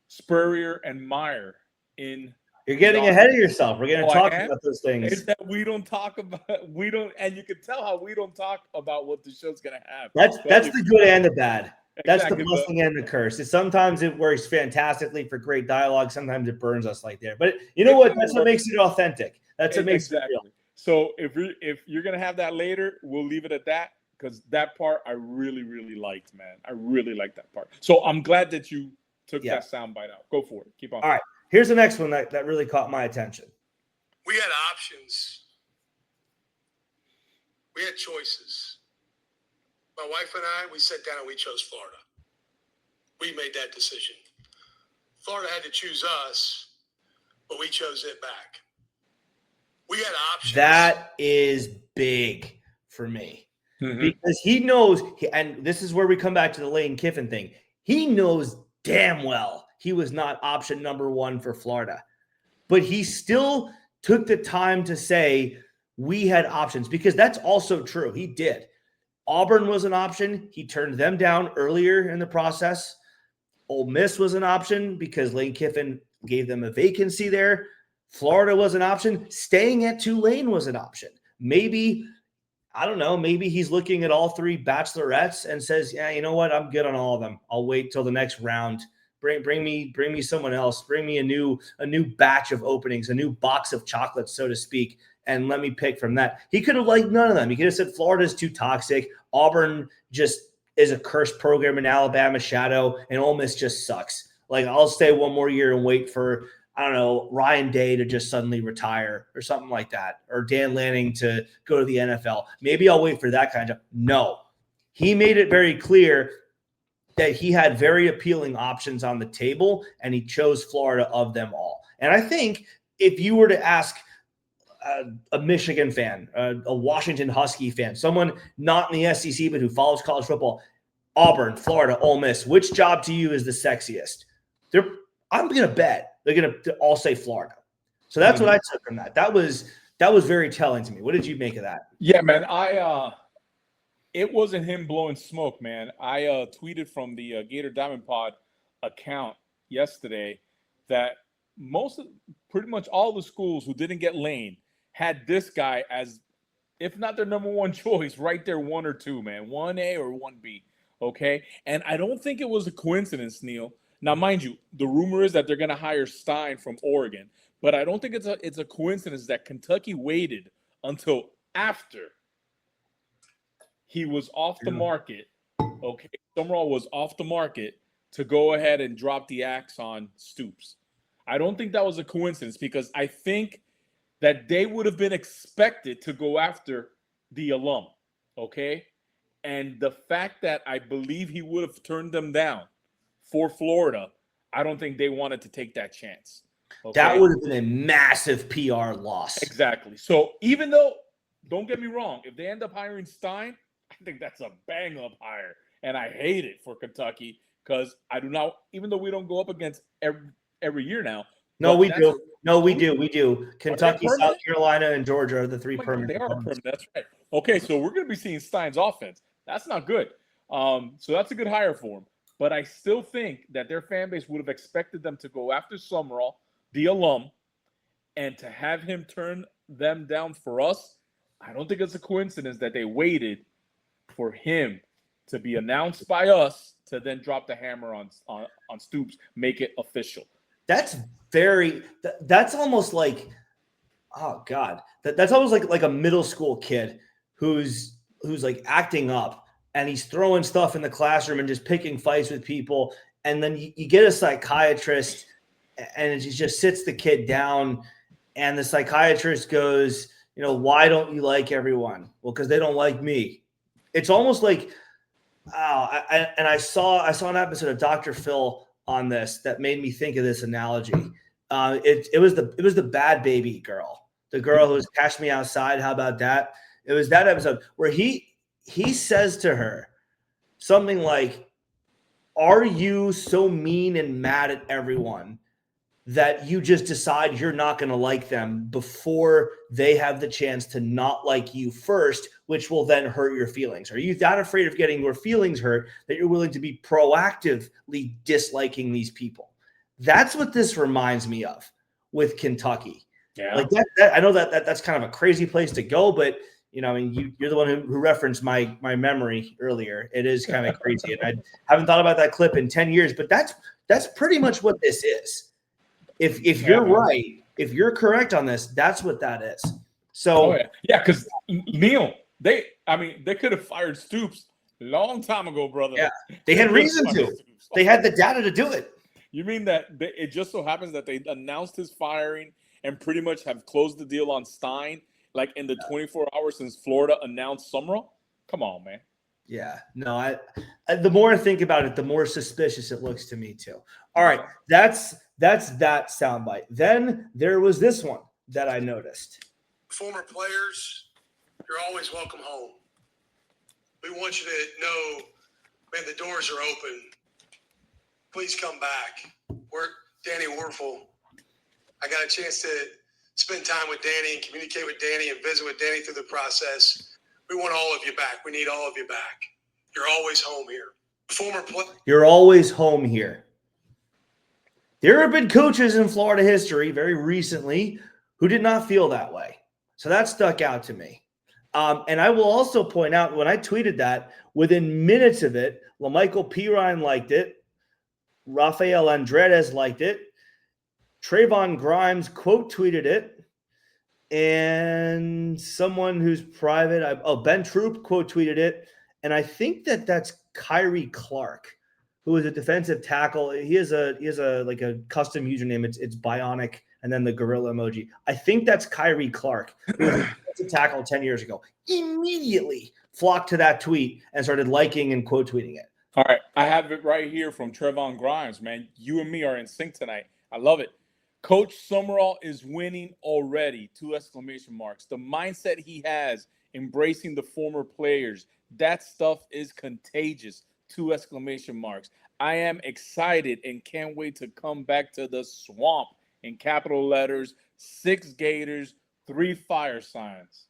Spurrier and Meyer in. You're getting ahead of yourself. We're going to talk about those things. It's that we don't talk about, and you can tell how we don't talk about what the show's going to have. That's the good and the bad. That's Exactly. The blessing and the curse. Sometimes it works fantastically for great dialogue. Sometimes it burns us like there. But you know what? That's what makes it authentic. That's what makes it real. So if you're going to have that later, we'll leave it at that, because that part I really, really liked, man. I really liked that part. So I'm glad that you took that soundbite out. Go for it. Keep on. All right. Here's the next one that really caught my attention. We had options We had choices. My wife and I, we sat down and we chose Florida. We made that decision. Florida had to choose us, but we chose it back. We had options. That is big for me because he knows, and this is where we come back to the Lane Kiffin thing. He knows damn well he was not option number one for Florida, but he still took the time to say we had options because that's also true. He did. Auburn was an option. He turned them down earlier in the process. Ole Miss was an option because Lane Kiffin gave them a vacancy there. Florida was an option. Staying at Tulane was an option. Maybe, I don't know, maybe he's looking at all three bachelorettes and says, yeah, you know what? I'm good on all of them. I'll wait till the next round. Bring me someone else. Bring me a new batch of openings, a new box of chocolates, so to speak, and let me pick from that. He could have liked none of them. He could have said Florida's too toxic. Auburn just is a cursed program in Alabama's shadow, and Ole Miss just sucks. Like, I'll stay one more year and wait for, I don't know, Ryan Day to just suddenly retire or something like that, or Dan Lanning to go to the NFL. Maybe I'll wait for that kind of. No. He made it very clear that he had very appealing options on the table, and he chose Florida of them all. And I think if you were to ask a Michigan fan, a Washington Husky fan, someone not in the SEC but who follows college football, Auburn, Florida, Ole Miss, which job to you is the sexiest? I'm going to bet they're going to all say Florida. So that's what I took from that. That was very telling to me. What did you make of that? Yeah, man. It wasn't him blowing smoke, man. I tweeted from the Gator Diamond Pod account yesterday that pretty much all the schools who didn't get Lane had this guy as, if not their number one choice, right there, 1 or 2, man, 1A or 1B. Okay. And I don't think it was a coincidence, Neil. Now, mind you, the rumor is that they're going to hire Stein from Oregon, but I don't think it's a coincidence that Kentucky waited until after he was off the market. Okay. Sumrall was off the market to go ahead and drop the axe on Stoops. I don't think that was a coincidence because I think that they would have been expected to go after the alum, okay? And the fact that I believe he would have turned them down for Florida, I don't think they wanted to take that chance. Okay? That would have been a massive PR loss. Exactly. So even though, don't get me wrong, if they end up hiring Stein, I think that's a bang-up hire. And I hate it for Kentucky because I do not, even though we don't go up against every year now. No, we do. No, we do. Kentucky, South Carolina, and Georgia are the three permanent. They are permanent. That's right. Okay, so we're going to be seeing Stein's offense. That's not good. So that's a good hire for him. But I still think that their fan base would have expected them to go after Sumrall, the alum, and to have him turn them down for us. I don't think it's a coincidence that they waited for him to be announced by us to then drop the hammer on Stoops, make it official. That's almost like, oh God, that's almost like a middle school kid who's like acting up and he's throwing stuff in the classroom and just picking fights with people. And then you get a psychiatrist and he just sits the kid down and the psychiatrist goes, you know, why don't you like everyone? Well, because they don't like me. It's almost like, I saw an episode of Dr. Phil on this that made me think of this analogy. It was the bad baby girl, the girl who was Catch Me Outside. How about that? It was that episode where he says to her something like, are you so mean and mad at everyone that you just decide you're not going to like them before they have the chance to not like you first, which will then hurt your feelings? Are you that afraid of getting your feelings hurt that you're willing to be proactively disliking these people? That's what this reminds me of with Kentucky. Yeah. Like that I know that's kind of a crazy place to go, but you know, I mean, you're the one who referenced my memory earlier. It is kind of crazy. And I haven't thought about that clip in 10 years, but that's pretty much what this is. If you're right, if you're correct on this, that's what that is. So because Neil, they could have fired Stoops a long time ago, brother. Yeah, they had reason to. They had the data to do it. You mean that it just so happens that they announced his firing and pretty much have closed the deal on Stein, like in the 24 hours since Florida announced Sumrall? Come on, man. Yeah, no, I the more I think about it, the more suspicious it looks to me too. All right, that's that soundbite. Then there was this one that I noticed. Former players, you're always welcome home. We want you to know, man, the doors are open. Please come back. We're Danny Werfel. I got a chance to spend time with Danny and communicate with Danny and visit with Danny through the process. We want all of you back. We need all of you back. You're always home here. You're always home here. There have been coaches in Florida history very recently who did not feel that way. So that stuck out to me. And I will also point out, when I tweeted that, within minutes of it, LaMichael Pirine liked it. Rafael Andredes liked it. Trayvon Grimes quote tweeted it. And someone who's private, Ben Troop quote tweeted it. And I think that's Kyrie Clark, who is a defensive tackle. He has a like a custom username. It's Bionic and then the gorilla emoji. I think that's Kyrie Clark, who was a defensive tackle 10 years ago. Immediately flocked to that tweet and started liking and quote tweeting it. All right, I have it right here from Trayvon Grimes, man. You and me are in sync tonight. I love it. Coach Sumrall is winning already, 2 exclamation marks. The mindset he has, embracing the former players, that stuff is contagious, 2 exclamation marks. I am excited and can't wait to come back to the swamp, in capital letters, 6 Gators, 3 fire signs.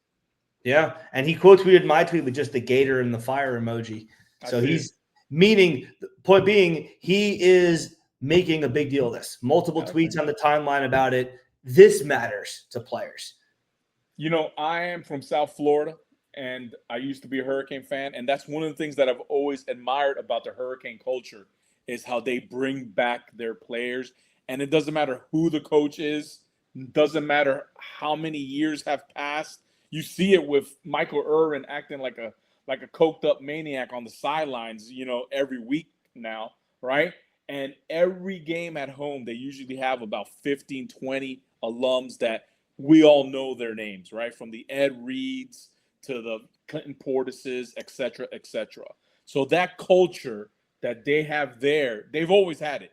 Yeah, and he quote tweeted my tweet with just the gator and the fire emoji. So he's meaning, the point being, he is making a big deal of this. Multiple tweets on the timeline about it. This matters to players. You know, I am from South Florida, and I used to be a Hurricane fan, and that's one of the things that I've always admired about the Hurricane culture is how they bring back their players. And it doesn't matter who the coach is, doesn't matter how many years have passed. You see it with Michael Irvin acting like a coked up maniac on the sidelines, you know, every week now, right? And every game at home, they usually have about 15, 20 alums that we all know their names, right? From the Ed Reeds to the Clinton Portises, et cetera, et cetera. So that culture that they have there, they've always had it.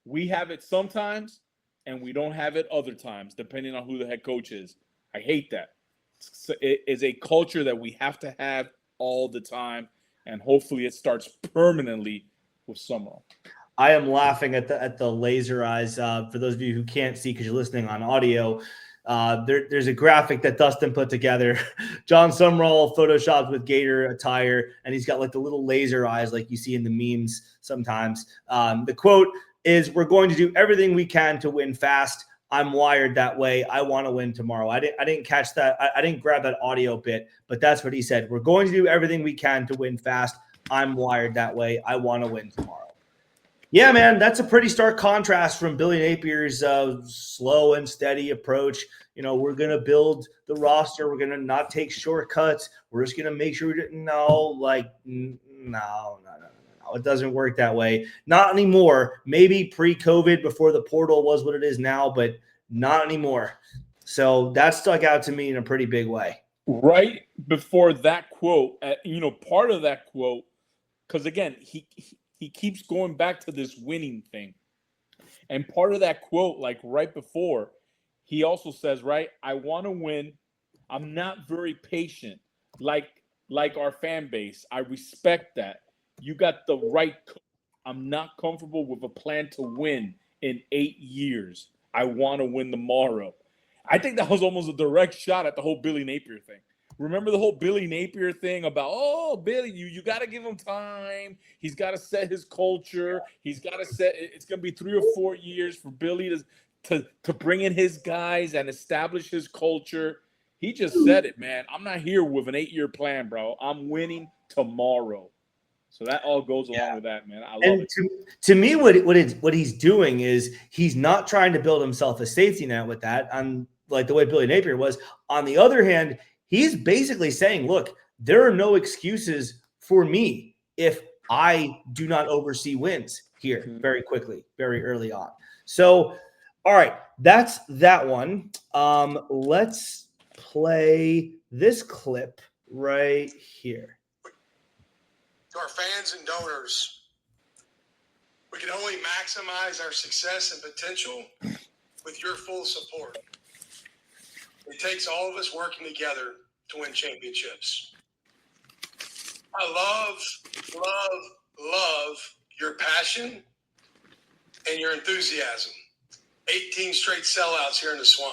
We have it sometimes, and we don't have it other times, depending on who the head coach is. I hate that. It is a culture that we have to have all the time, and hopefully it starts permanently with Sumrall. I am laughing at the laser eyes. For those of you who can't see because you're listening on audio, there's a graphic that Dustin put together. Jon Sumrall photoshopped with Gator attire, and he's got like the little laser eyes like you see in the memes sometimes. The quote is, "We're going to do everything we can to win fast. I'm wired that way. I want to win tomorrow." I didn't catch that. I didn't grab that audio bit, but that's what he said. We're going to do everything we can to win fast. I'm wired that way. I want to win tomorrow. Yeah, man, that's a pretty stark contrast from Billy Napier's slow and steady approach. You know, we're going to build the roster. We're going to not take shortcuts. We're just going to make sure we didn't know. Like, no. It doesn't work that way. Not anymore. Maybe pre-COVID, before the portal was what it is now, but not anymore. So that stuck out to me in a pretty big way. Right before that quote, part of that quote, because again, he keeps going back to this winning thing. And part of that quote, like right before, he also says, right, I want to win. I'm not very patient, like our fan base. I respect that. You got the right coach. I'm not comfortable with a plan to win in 8 years. I want to win tomorrow. I think that was almost a direct shot at the whole Billy Napier thing. Remember the whole Billy Napier thing about, Billy, you got to give him time. He's got to set his culture. He's got to set – it's going to be 3 or 4 years for Billy to bring in his guys and establish his culture. He just said it, man. I'm not here with an 8-year plan, bro. I'm winning tomorrow. So that all goes along with that, man. I love it. To me, what he's doing is he's not trying to build himself a safety net with that, like the way Billy Napier was. On the other hand, he's basically saying, look, there are no excuses for me if I do not oversee wins here very quickly, very early on. So, all right, that's that one. Let's play this clip right here. To our fans and donors, we can only maximize our success and potential with your full support. It takes all of us working together to win championships. I love your passion and your enthusiasm. 18 straight sellouts here in the Swamp.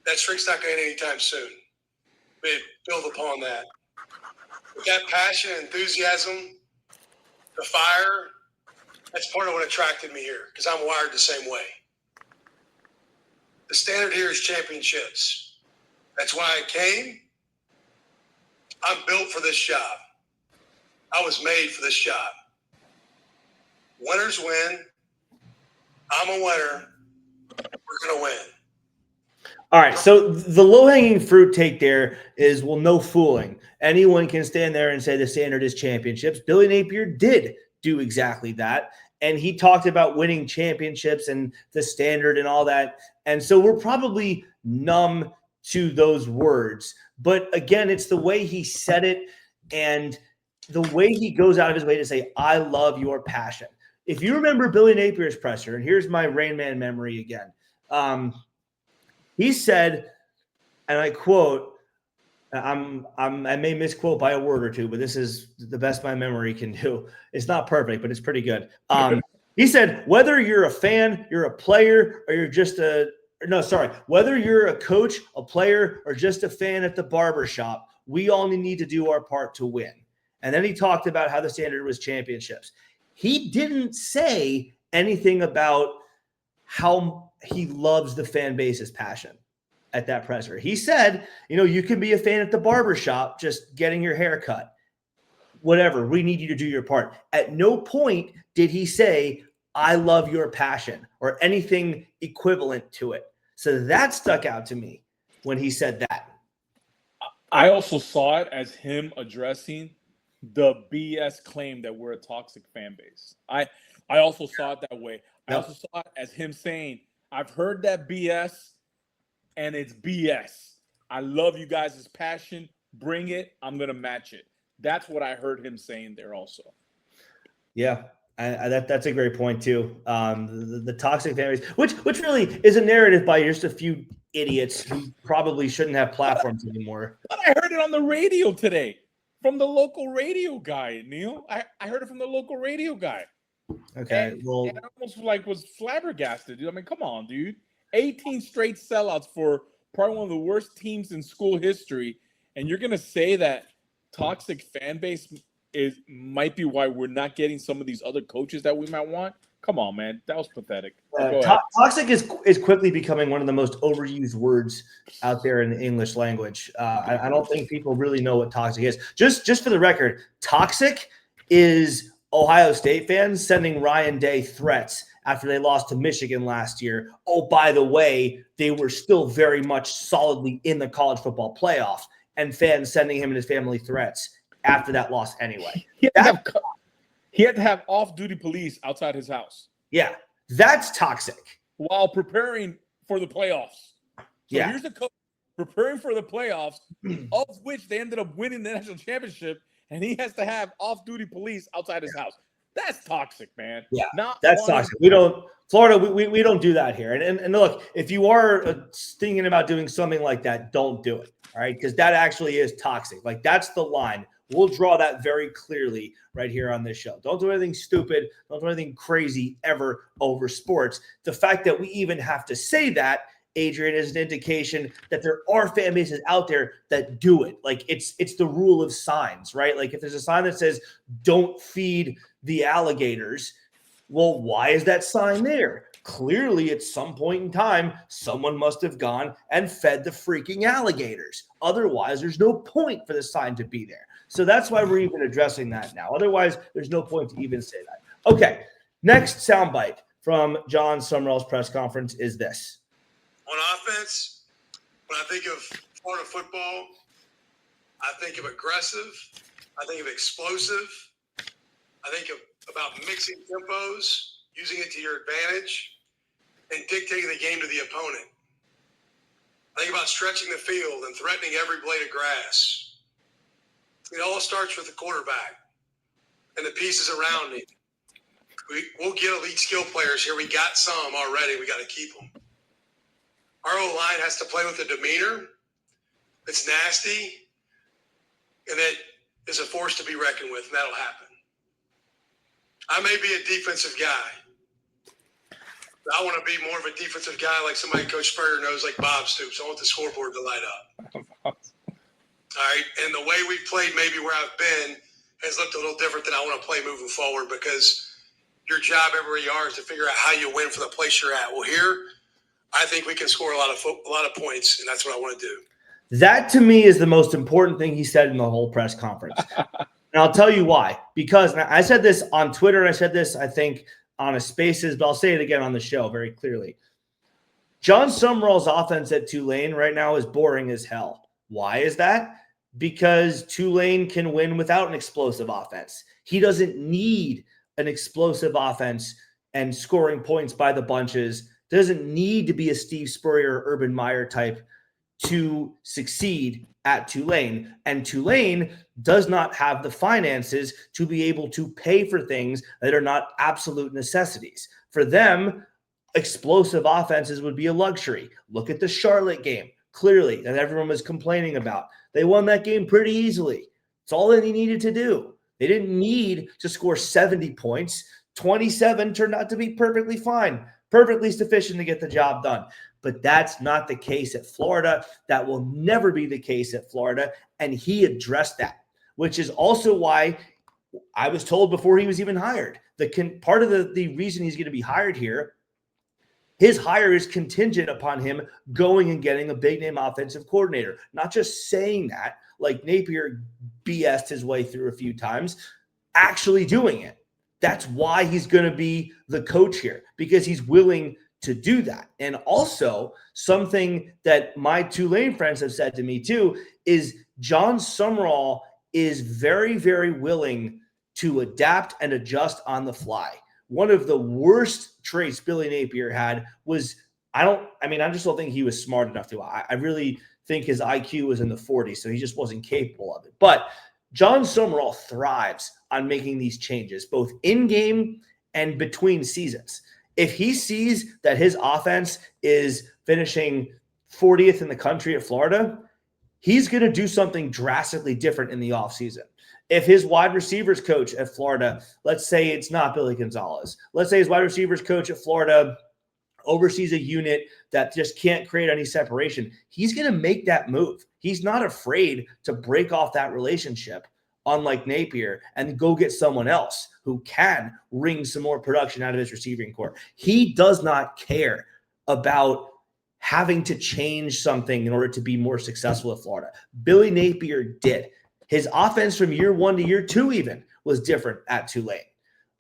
That streak's not going to end anytime soon. We build upon that. With that passion and enthusiasm, the fire, that's part of what attracted me here, because I'm wired the same way. The standard here is championships. That's why I came. I'm built for this job. I was made for this job. Winners win. I'm a winner. We're going to win. All right, so the low-hanging fruit take there is, well, no fooling. Anyone can stand there and say the standard is championships. Billy Napier did do exactly that, and he talked about winning championships and the standard and all that. And so we're probably numb to those words. But again, it's the way he said it and the way he goes out of his way to say, I love your passion. If you remember Billy Napier's presser, and here's my Rain Man memory again. He said, and I quote, I may misquote by a word or two, but this is the best my memory can do. It's not perfect, but it's pretty good. He said, whether you're a fan, you're a player, or you're just whether you're a coach, a player, or just a fan at the barbershop, we all need to do our part to win. And then he talked about how the standard was championships. He didn't say anything about how he loves the fan base's passion at that presser. He said, you can be a fan at the barbershop, just getting your hair cut. Whatever, we need you to do your part. At no point did he say, I love your passion or anything equivalent to it. So that stuck out to me when he said that. I also saw it as him addressing the BS claim that we're a toxic fan base. I also saw it that way. I also saw it as him saying, I've heard that BS and it's BS. I love you guys' passion. Bring it. I'm going to match it. That's what I heard him saying there also. Yeah, that's a great point too. The toxic fan base, which really is a narrative by just a few idiots who probably shouldn't have platforms anymore. But I heard it on the radio today from the local radio guy, Neil. I heard it from the local radio guy. Okay, well, and I almost was flabbergasted. I mean, come on, dude. 18 straight sellouts for probably one of the worst teams in school history, and you're gonna say that toxic fan base might be why we're not getting some of these other coaches that we might want? Come on, man. That was pathetic. Toxic is quickly becoming one of the most overused words out there in the English language. I don't think people really know what toxic is. Just for the record, toxic is Ohio State fans sending Ryan Day threats after they lost to Michigan last year. Oh, by the way, they were still very much solidly in the college football playoff, and fans sending him and his family threats after that loss anyway. He had to have off-duty police outside his house. Yeah, that's toxic. While preparing for the playoffs. So yeah. Here's the coach preparing for the playoffs, of which they ended up winning the national championship, and he has to have off-duty police outside his house. That's toxic, man. Yeah, that's toxic. We don't – Florida, we don't do that here. And look, if you are thinking about doing something like that, don't do it, all right? Because that actually is toxic. Like, that's the line. We'll draw that very clearly right here on this show. Don't do anything stupid. Don't do anything crazy ever over sports. The fact that we even have to say that, Adrian, is an indication that there are fan bases out there that do it. Like, it's the rule of signs, right? Like, if there's a sign that says, don't feed the alligators, well, why is that sign there? Clearly, at some point in time, someone must have gone and fed the freaking alligators. Otherwise, there's no point for the sign to be there. So that's why we're even addressing that now. Otherwise, there's no point to even say that. Okay, next soundbite from Jon Sumrall's press conference is this. On offense, when I think of Florida football, I think of aggressive. I think of explosive. I think about mixing tempos, using it to your advantage, and dictating the game to the opponent. I think about stretching the field and threatening every blade of grass. It all starts with the quarterback and the pieces around him. We'll get elite skill players here. We got some already. We got to keep them. Our O-line has to play with a demeanor that's nasty and that is a force to be reckoned with, and that'll happen. I may be a defensive guy. I want to be more of a defensive guy like somebody Coach Spurrier knows, like Bob Stoops. I want the scoreboard to light up. All right? And the way we've played maybe where I've been has looked a little different than I want to play moving forward, because your job everywhere you are is to figure out how you win for the place you're at. Well, here, I think we can score a lot of points, and that's what I want to do. That, to me, is the most important thing he said in the whole press conference. And I'll tell you why. Because I said this on Twitter, and I said this, I think, on a Spaces, but I'll say it again on the show very clearly. Jon Sumrall's offense at Tulane right now is boring as hell. Why is that? Because Tulane can win without an explosive offense. He doesn't need an explosive offense and scoring points by the bunches. Doesn't need to be a Steve Spurrier or Urban Meyer type to succeed at Tulane. And Tulane does not have the finances to be able to pay for things that are not absolute necessities. For them, explosive offenses would be a luxury. Look at the Charlotte game, clearly, that everyone was complaining about. They won that game pretty easily. It's all that he needed to do. They didn't need to score 70 points. 27 turned out to be perfectly fine, perfectly sufficient to get the job done. But that's not the case at Florida. That will never be the case at Florida. And he addressed that, which is also why I was told before he was even hired. Part of the reason he's going to be hired here, his hire is contingent upon him going and getting a big-name offensive coordinator. Not just saying that, like Napier BS'd his way through a few times, actually doing it. That's why he's going to be the coach here, because he's willing to do that. And also, something that my Tulane friends have said to me too is Jon Sumrall is very, very willing to adapt and adjust on the fly. One of the worst traits Billy Napier had was, I just don't think he was smart enough to. I really think his IQ was in the 40s, so he just wasn't capable of it. But Jon Sumrall thrives on making these changes, both in-game and between seasons. If he sees that his offense is finishing 40th in the country at Florida, he's going to do something drastically different in the offseason. If his wide receivers coach at Florida, let's say it's not Billy Gonzalez, let's say his wide receivers coach at Florida oversees a unit that just can't create any separation, he's going to make that move. He's not afraid to break off that relationship, unlike Napier, and go get someone else who can wring some more production out of his receiving core. He does not care about having to change something in order to be more successful at Florida. Billy Napier did. His offense from year 1 to year 2 even was different at Tulane.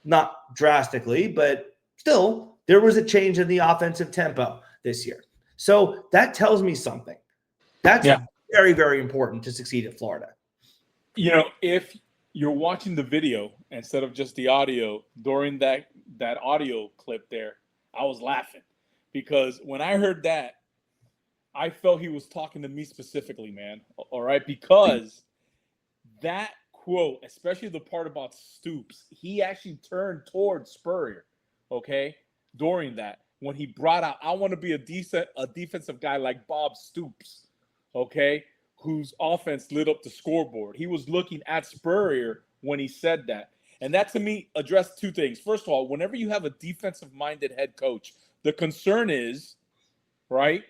Not drastically, but still, there was a change in the offensive tempo this year. So that tells me something. That's very, very important to succeed at Florida. You know, if you're watching the video instead of just the audio during that audio clip there, I was laughing because when I heard that, I felt he was talking to me specifically, man. All right, because that quote, especially the part about Stoops, he actually turned towards Spurrier, okay, during that when he brought out, I want to be a defensive guy like Bob Stoops, okay, whose offense lit up the scoreboard. He was looking at Spurrier when he said that. And that, to me, addressed two things. First of all, whenever you have a defensive-minded head coach, the concern is, right,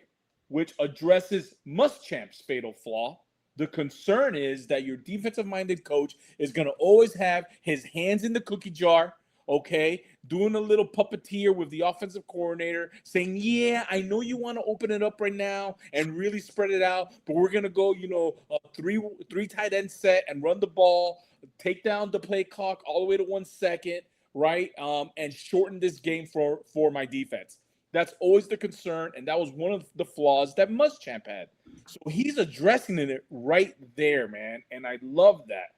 which addresses Muschamp's fatal flaw, the concern is that your defensive-minded coach is going to always have his hands in the cookie jar, okay, doing a little puppeteer with the offensive coordinator, saying, yeah, I know you want to open it up right now and really spread it out, but we're going to go, a three tight end set and run the ball, take down the play clock all the way to 1 second, right, and shorten this game for my defense. That's always the concern, and that was one of the flaws that Muschamp had. So he's addressing it right there, man, and I love that.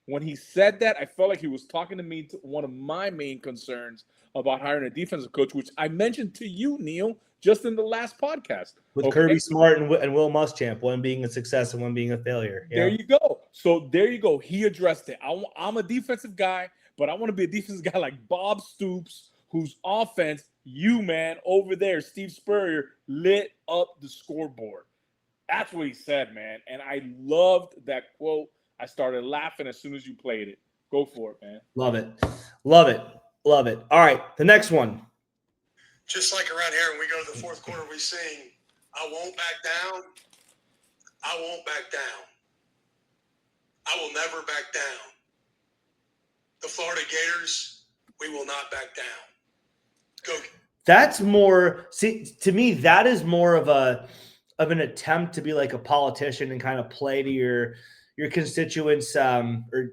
When he said that, I felt like he was talking to me to one of my main concerns about hiring a defensive coach, which I mentioned to you, Neil, just in the last podcast. With Kirby Smart and Will Muschamp, one being a success and one being a failure. Yeah. There you go. So there you go. He addressed it. I'm a defensive guy, but I want to be a defensive guy like Bob Stoops, whose offense, man, over there, Steve Spurrier, lit up the scoreboard. That's what he said, man. And I loved that quote. I started laughing as soon as you played it. Go for it, man. Love it. Love it. Love it. All right, the next one. Just like around here, when we go to the fourth quarter, we sing, I won't back down. I won't back down. I will never back down. The Florida Gators, we will not back down. Go. That's more, see, to me, that is more of an attempt to be like a politician and kind of play to your constituents, or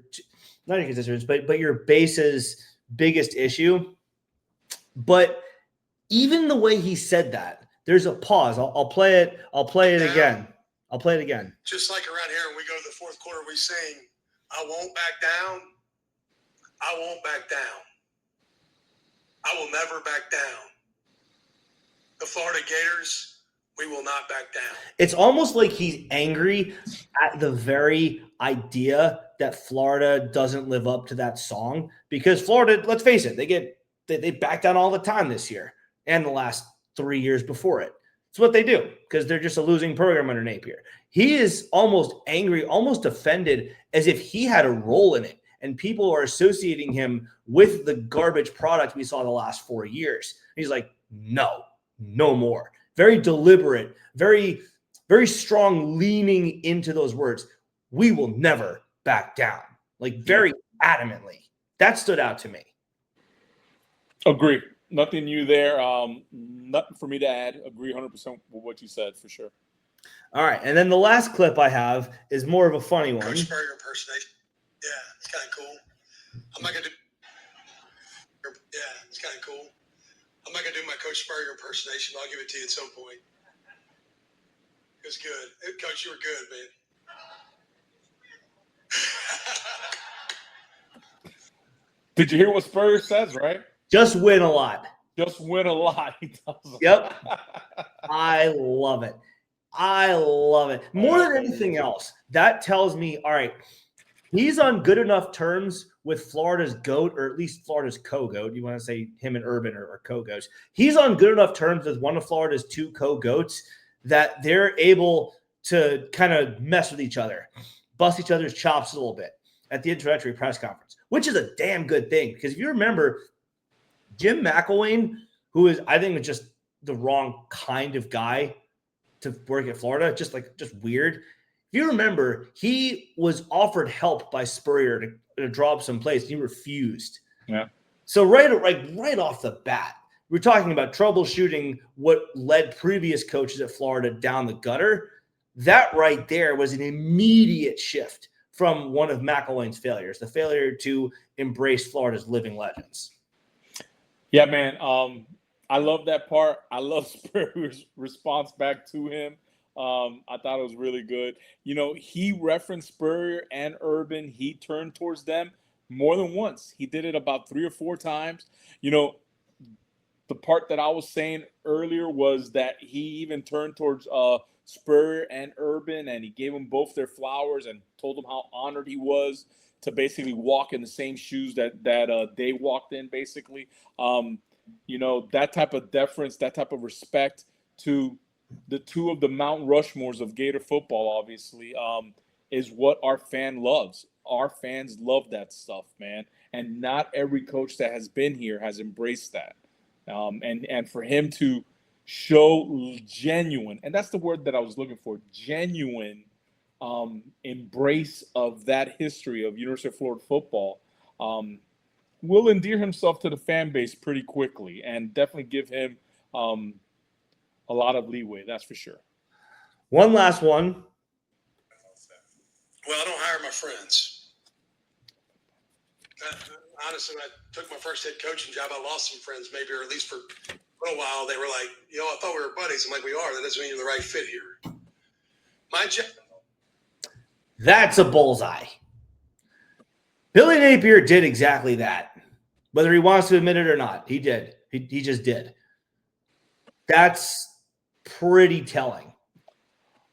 not your constituents, but your base's biggest issue. But even the way he said that, there's a pause. I'll play it. I'll play it again. I'll play it again. Just like around here, when we go to the fourth quarter, we sing, I won't back down. I won't back down. I will never back down. The Florida Gators, we will not back down. It's almost like he's angry at the very idea that Florida doesn't live up to that song, because Florida, let's face it, they back down all the time this year and the last 3 years before it. It's what they do because they're just a losing program under Napier. He is almost angry, almost offended, as if he had a role in it, and people are associating him with the garbage product we saw the last 4 years. He's like, no more. Very deliberate, very, very strong leaning into those words. We will never back down. Like very adamantly. That stood out to me. Agree. Nothing new there. Nothing for me to add. Agree 100% with what you said for sure. All right. And then the last clip I have is more of a funny one. Coach Spurrier impersonation. Yeah, it's kind of cool. I'm not going to do. Yeah, it's kind of cool. I'm not going to do my Coach Spurrier impersonation, but I'll give it to you at some point. It was good. Coach, you were good, man. Did you hear what Spurrier says, right? Just win a lot. Just win a lot. He tells them. Yep. I love it. I love it. More than anything else, that tells me, all right, he's on good enough terms with Florida's GOAT, or at least Florida's co-GOAT. You want to say him and Urban or co-GOATs. He's on good enough terms with one of Florida's two co-GOATs that they're able to kind of mess with each other, bust each other's chops a little bit at the introductory press conference, which is a damn good thing. Because if you remember, Jim McElwain, who is, I think, just the wrong kind of guy to work at Florida, just weird. If you remember, he was offered help by Spurrier to draw up some plays. He refused. Yeah. So right off the bat, we're talking about troubleshooting what led previous coaches at Florida down the gutter. That right there was an immediate shift from one of McElwain's failures, the failure to embrace Florida's living legends. Yeah, man. I love that part. I love Spurrier's response back to him. I thought it was really good. You know, he referenced Spurrier and Urban. He turned towards them more than once. He did it about 3 or 4 times. You know, the part that I was saying earlier was that he even turned towards Spurrier and Urban, and he gave them both their flowers and told them how honored he was to basically walk in the same shoes that they walked in, basically. You know, that type of deference, that type of respect to the two of the Mount Rushmores of Gator football, obviously, is what our fan loves. Our fans love that stuff, man. And not every coach that has been here has embraced that. And for him to show genuine, and that's the word that I was looking for, genuine embrace of that history of University of Florida football, will endear himself to the fan base pretty quickly and definitely give him a lot of leeway, that's for sure. One last one. Well, I don't hire my friends. Honestly, when I took my first head coaching job, I lost some friends, maybe, or at least for a little while. They were like, I thought we were buddies. I'm like, we are. That doesn't mean you're the right fit here. My job. That's a bullseye. Billy Napier did exactly that. Whether he wants to admit it or not, he did. He just did. That's pretty telling.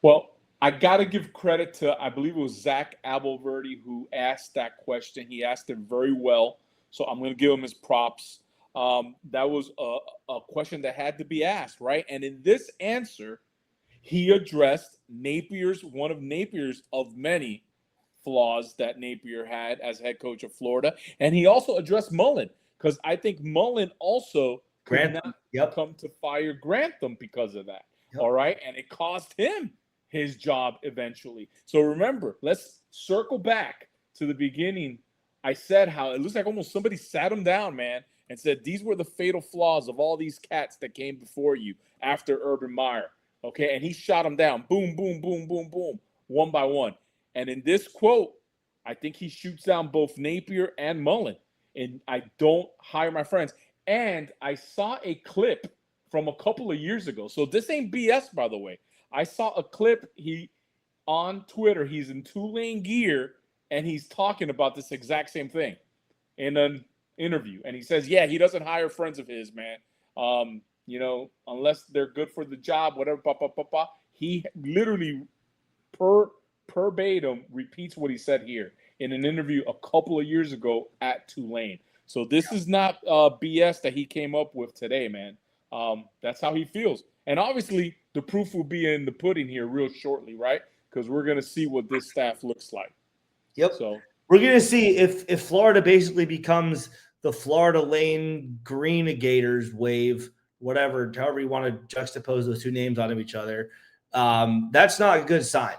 Well, I got to give credit to, I believe it was Zach Abolverdi who asked that question. He asked it very well, so I'm going to give him his props. That was a question that had to be asked, right? And in this answer, he addressed one of Napier's of many flaws that Napier had as head coach of Florida. And he also addressed Mullen, because I think Mullen also could not come to fire Grantham because of that. Yep. All right. And it cost him his job eventually. So remember, let's circle back to the beginning. I said how it looks like almost somebody sat him down, man, and said these were the fatal flaws of all these cats that came before you after Urban Meyer. Okay. And he shot them down. Boom, boom, boom, boom, boom, one by one. And in this quote, I think he shoots down both Napier and Mullen. And I don't hire my friends. And I saw a clip from a couple of years ago. So this ain't BS, by the way. I saw a clip on Twitter. He's in Tulane gear, and he's talking about this exact same thing in an interview. And he says, yeah, he doesn't hire friends of his, man. Unless they're good for the job, whatever, He literally verbatim repeats what he said here in an interview a couple of years ago at Tulane. So this is not BS that he came up with today, man. That's how he feels. And obviously, the proof will be in the pudding here real shortly, right? Because we're going to see what this staff looks like. Yep. So we're going to see if Florida basically becomes the Florida Lane Green Gators wave, however you want to juxtapose those two names onto each other. That's not a good sign,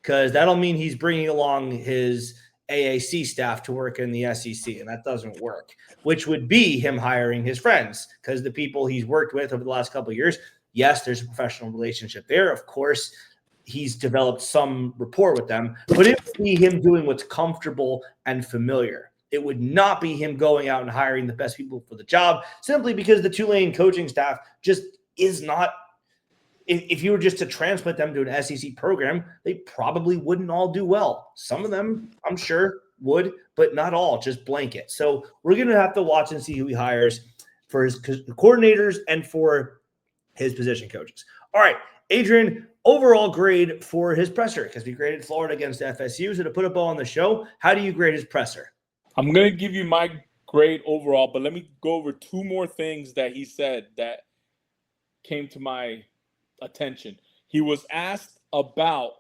because that'll mean he's bringing along his AAC staff to work in the SEC, and that doesn't work, which would be him hiring his friends, because the people he's worked with over the last couple of years, yes, there's a professional relationship there. Of course, he's developed some rapport with them, but it would be him doing what's comfortable and familiar. It would not be him going out and hiring the best people for the job, simply because the Tulane coaching staff just is not. If you were just to transplant them to an SEC program, they probably wouldn't all do well. Some of them, I'm sure, would, but not all, just blanket. So we're going to have to watch and see who he hires for his coordinators and for his position coaches. All right, Adrian, overall grade for his presser, because we graded Florida against FSU. So to put a bow on the show, how do you grade his presser? I'm going to give you my grade overall, but let me go over two more things that he said that came to my attention. He was asked about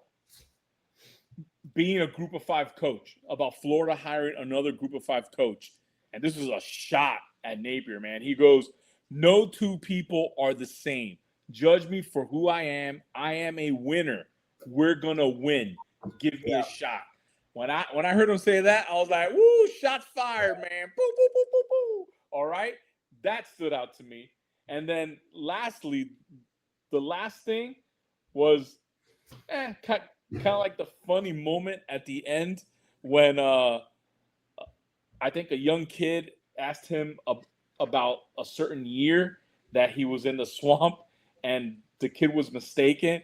being a group of five coach, about Florida hiring another group of five coach. And this was a shot at Napier, man. He goes, no two people are the same. Judge me for who I am. I am a winner. We're going to win. Give me a shot. When I heard him say that, I was like, woo, shots fired, man. Boo, boo, boo, boo, boo. All right. That stood out to me. And then lastly, the last thing was kind of like the funny moment at the end when I think a young kid asked him about a certain year that he was in the swamp, and the kid was mistaken.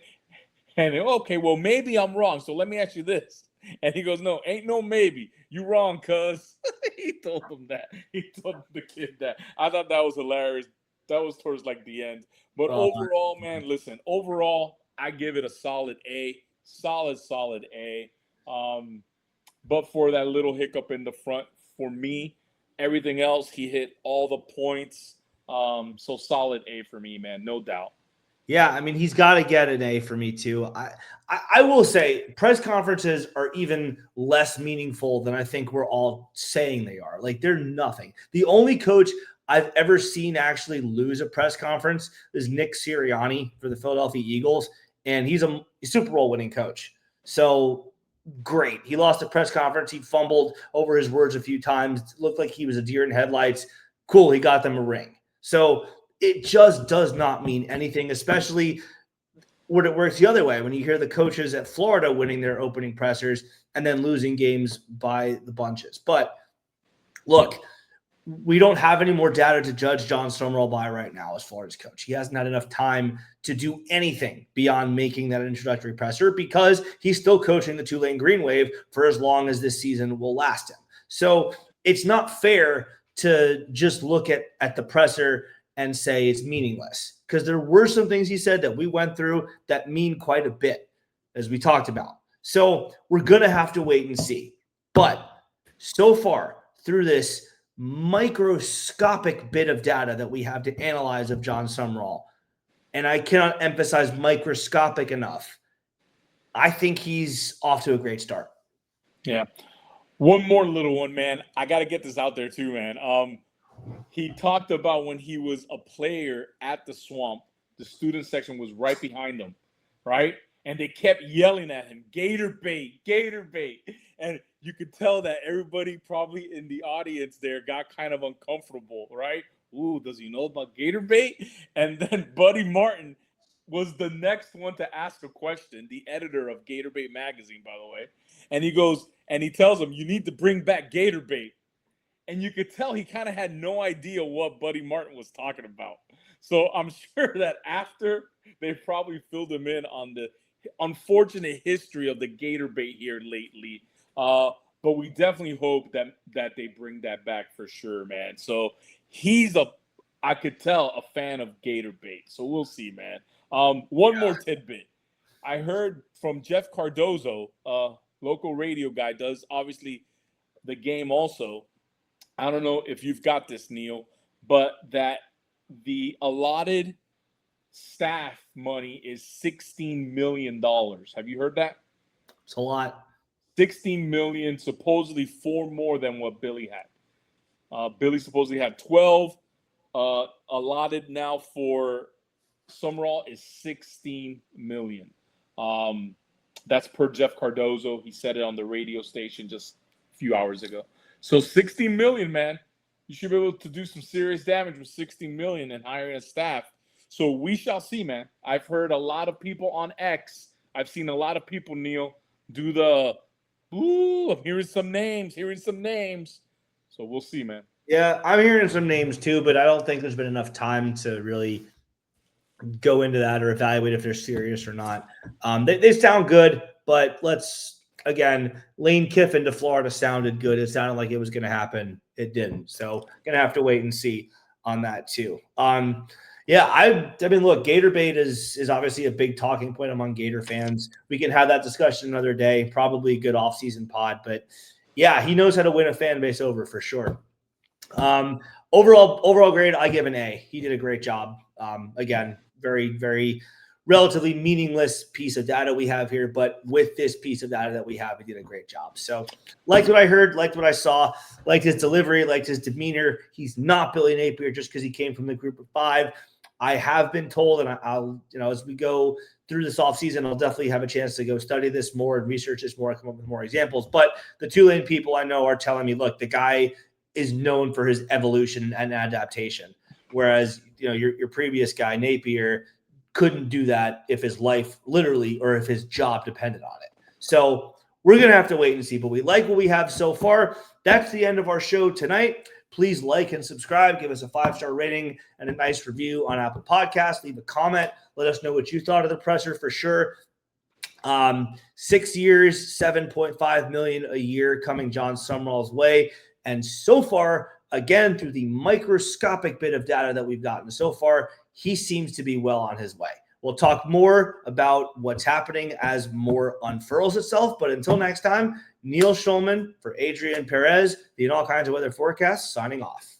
And okay, well, maybe I'm wrong. So let me ask you this. And he goes, no, ain't no maybe. You wrong, cuz. He told him that. He told the kid that. I thought that was hilarious. That was towards like the end. But overall, man, listen, overall, I give it a solid A. Solid A. But for that little hiccup in the front, for me, everything else, he hit all the points. So solid A for me, man, no doubt. Yeah, I mean, he's got to get an A for me too. I will say press conferences are even less meaningful than I think we're all saying they are. Like, they're nothing. The only coach I've ever seen actually lose a press conference is Nick Sirianni for the Philadelphia Eagles, and he's a Super Bowl winning coach. So great. He lost a press conference. He fumbled over his words a few times. It looked like he was a deer in headlights. Cool, he got them a ring. So it just does not mean anything, especially when it works the other way, when you hear the coaches at Florida winning their opening pressers and then losing games by the bunches. But look, we don't have any more data to judge Jon Sumrall by right now as Florida's coach. He hasn't had enough time to do anything beyond making that introductory presser because he's still coaching the Tulane Green Wave for as long as this season will last him. So it's not fair to just look at the presser and say it's meaningless, because there were some things he said that we went through that mean quite a bit, as we talked about. So we're going to have to wait and see. But so far, through this microscopic bit of data that we have to analyze of Jon Sumrall, and I cannot emphasize microscopic enough, I think he's off to a great start. Yeah. One more little one, man. I got to get this out there too, man. He talked about when he was a player at the Swamp, the student section was right behind him, right? And they kept yelling at him, Gator bait, Gator bait. And you could tell that everybody probably in the audience there got kind of uncomfortable, right? Ooh, does he know about Gator bait? And then Buddy Martin was the next one to ask a question, the editor of Gator Bait magazine, by the way. And he goes, and he tells him, you need to bring back Gator bait. And you could tell he kind of had no idea what Buddy Martin was talking about. So I'm sure that after, they probably filled him in on the unfortunate history of the Gator bait here lately. But we definitely hope that they bring that back for sure, man. So he's I could tell, a fan of Gator bait. So we'll see, man. One more tidbit. I heard from Jeff Cardozo, local radio guy, does obviously the game also. I don't know if you've got this, Neil, but that the allotted staff money is $16 million. Have you heard that? It's a lot. 16 million, supposedly 4 more than what Billy had. Billy supposedly had 12. Allotted now for Sumrall is 16 million. That's per Jeff Cardozo. He said it on the radio station just a few hours ago. So 16 million, man. You should be able to do some serious damage with 16 million and hiring a staff. So we shall see, man. I've heard a lot of people on X. I've seen a lot of people, Neil, do the, ooh, I'm hearing some names. So we'll see, man. Yeah, I'm hearing some names too, but I don't think there's been enough time to really go into that or evaluate if they're serious or not. They sound good, but again, Lane Kiffin to Florida sounded good. It sounded like it was going to happen. It didn't. So going to have to wait and see on that too. Yeah, I mean, look, Gator bait is obviously a big talking point among Gator fans. We can have that discussion another day, probably a good offseason pod, but yeah, he knows how to win a fan base over for sure. Overall grade, I give an A. He did a great job. Again, very, very relatively meaningless piece of data we have here, but with this piece of data that we have, he did a great job. So liked what I heard, liked what I saw, liked his delivery, liked his demeanor. He's not Billy Napier just because he came from the group of 5. I have been told, and I'll, as we go through this offseason, I'll definitely have a chance to go study this more and research this more, come up with more examples. But the Tulane people I know are telling me, look, the guy is known for his evolution and adaptation. Whereas, your previous guy, Napier, couldn't do that if his life literally or if his job depended on it. So we're going to have to wait and see, but we like what we have so far. That's the end of our show tonight. Please like and subscribe. Give us a 5-star rating and a nice review on Apple Podcasts. Leave a comment. Let us know what you thought of the presser for sure. 6 years, $7.5 million a year coming Jon Sumrall's way. And so far, again, through the microscopic bit of data that we've gotten so far, he seems to be well on his way. We'll talk more about what's happening as more unfurls itself. But until next time, Neil Shulman for Adrian Perez, the All Kinds of Weather Forecast, signing off.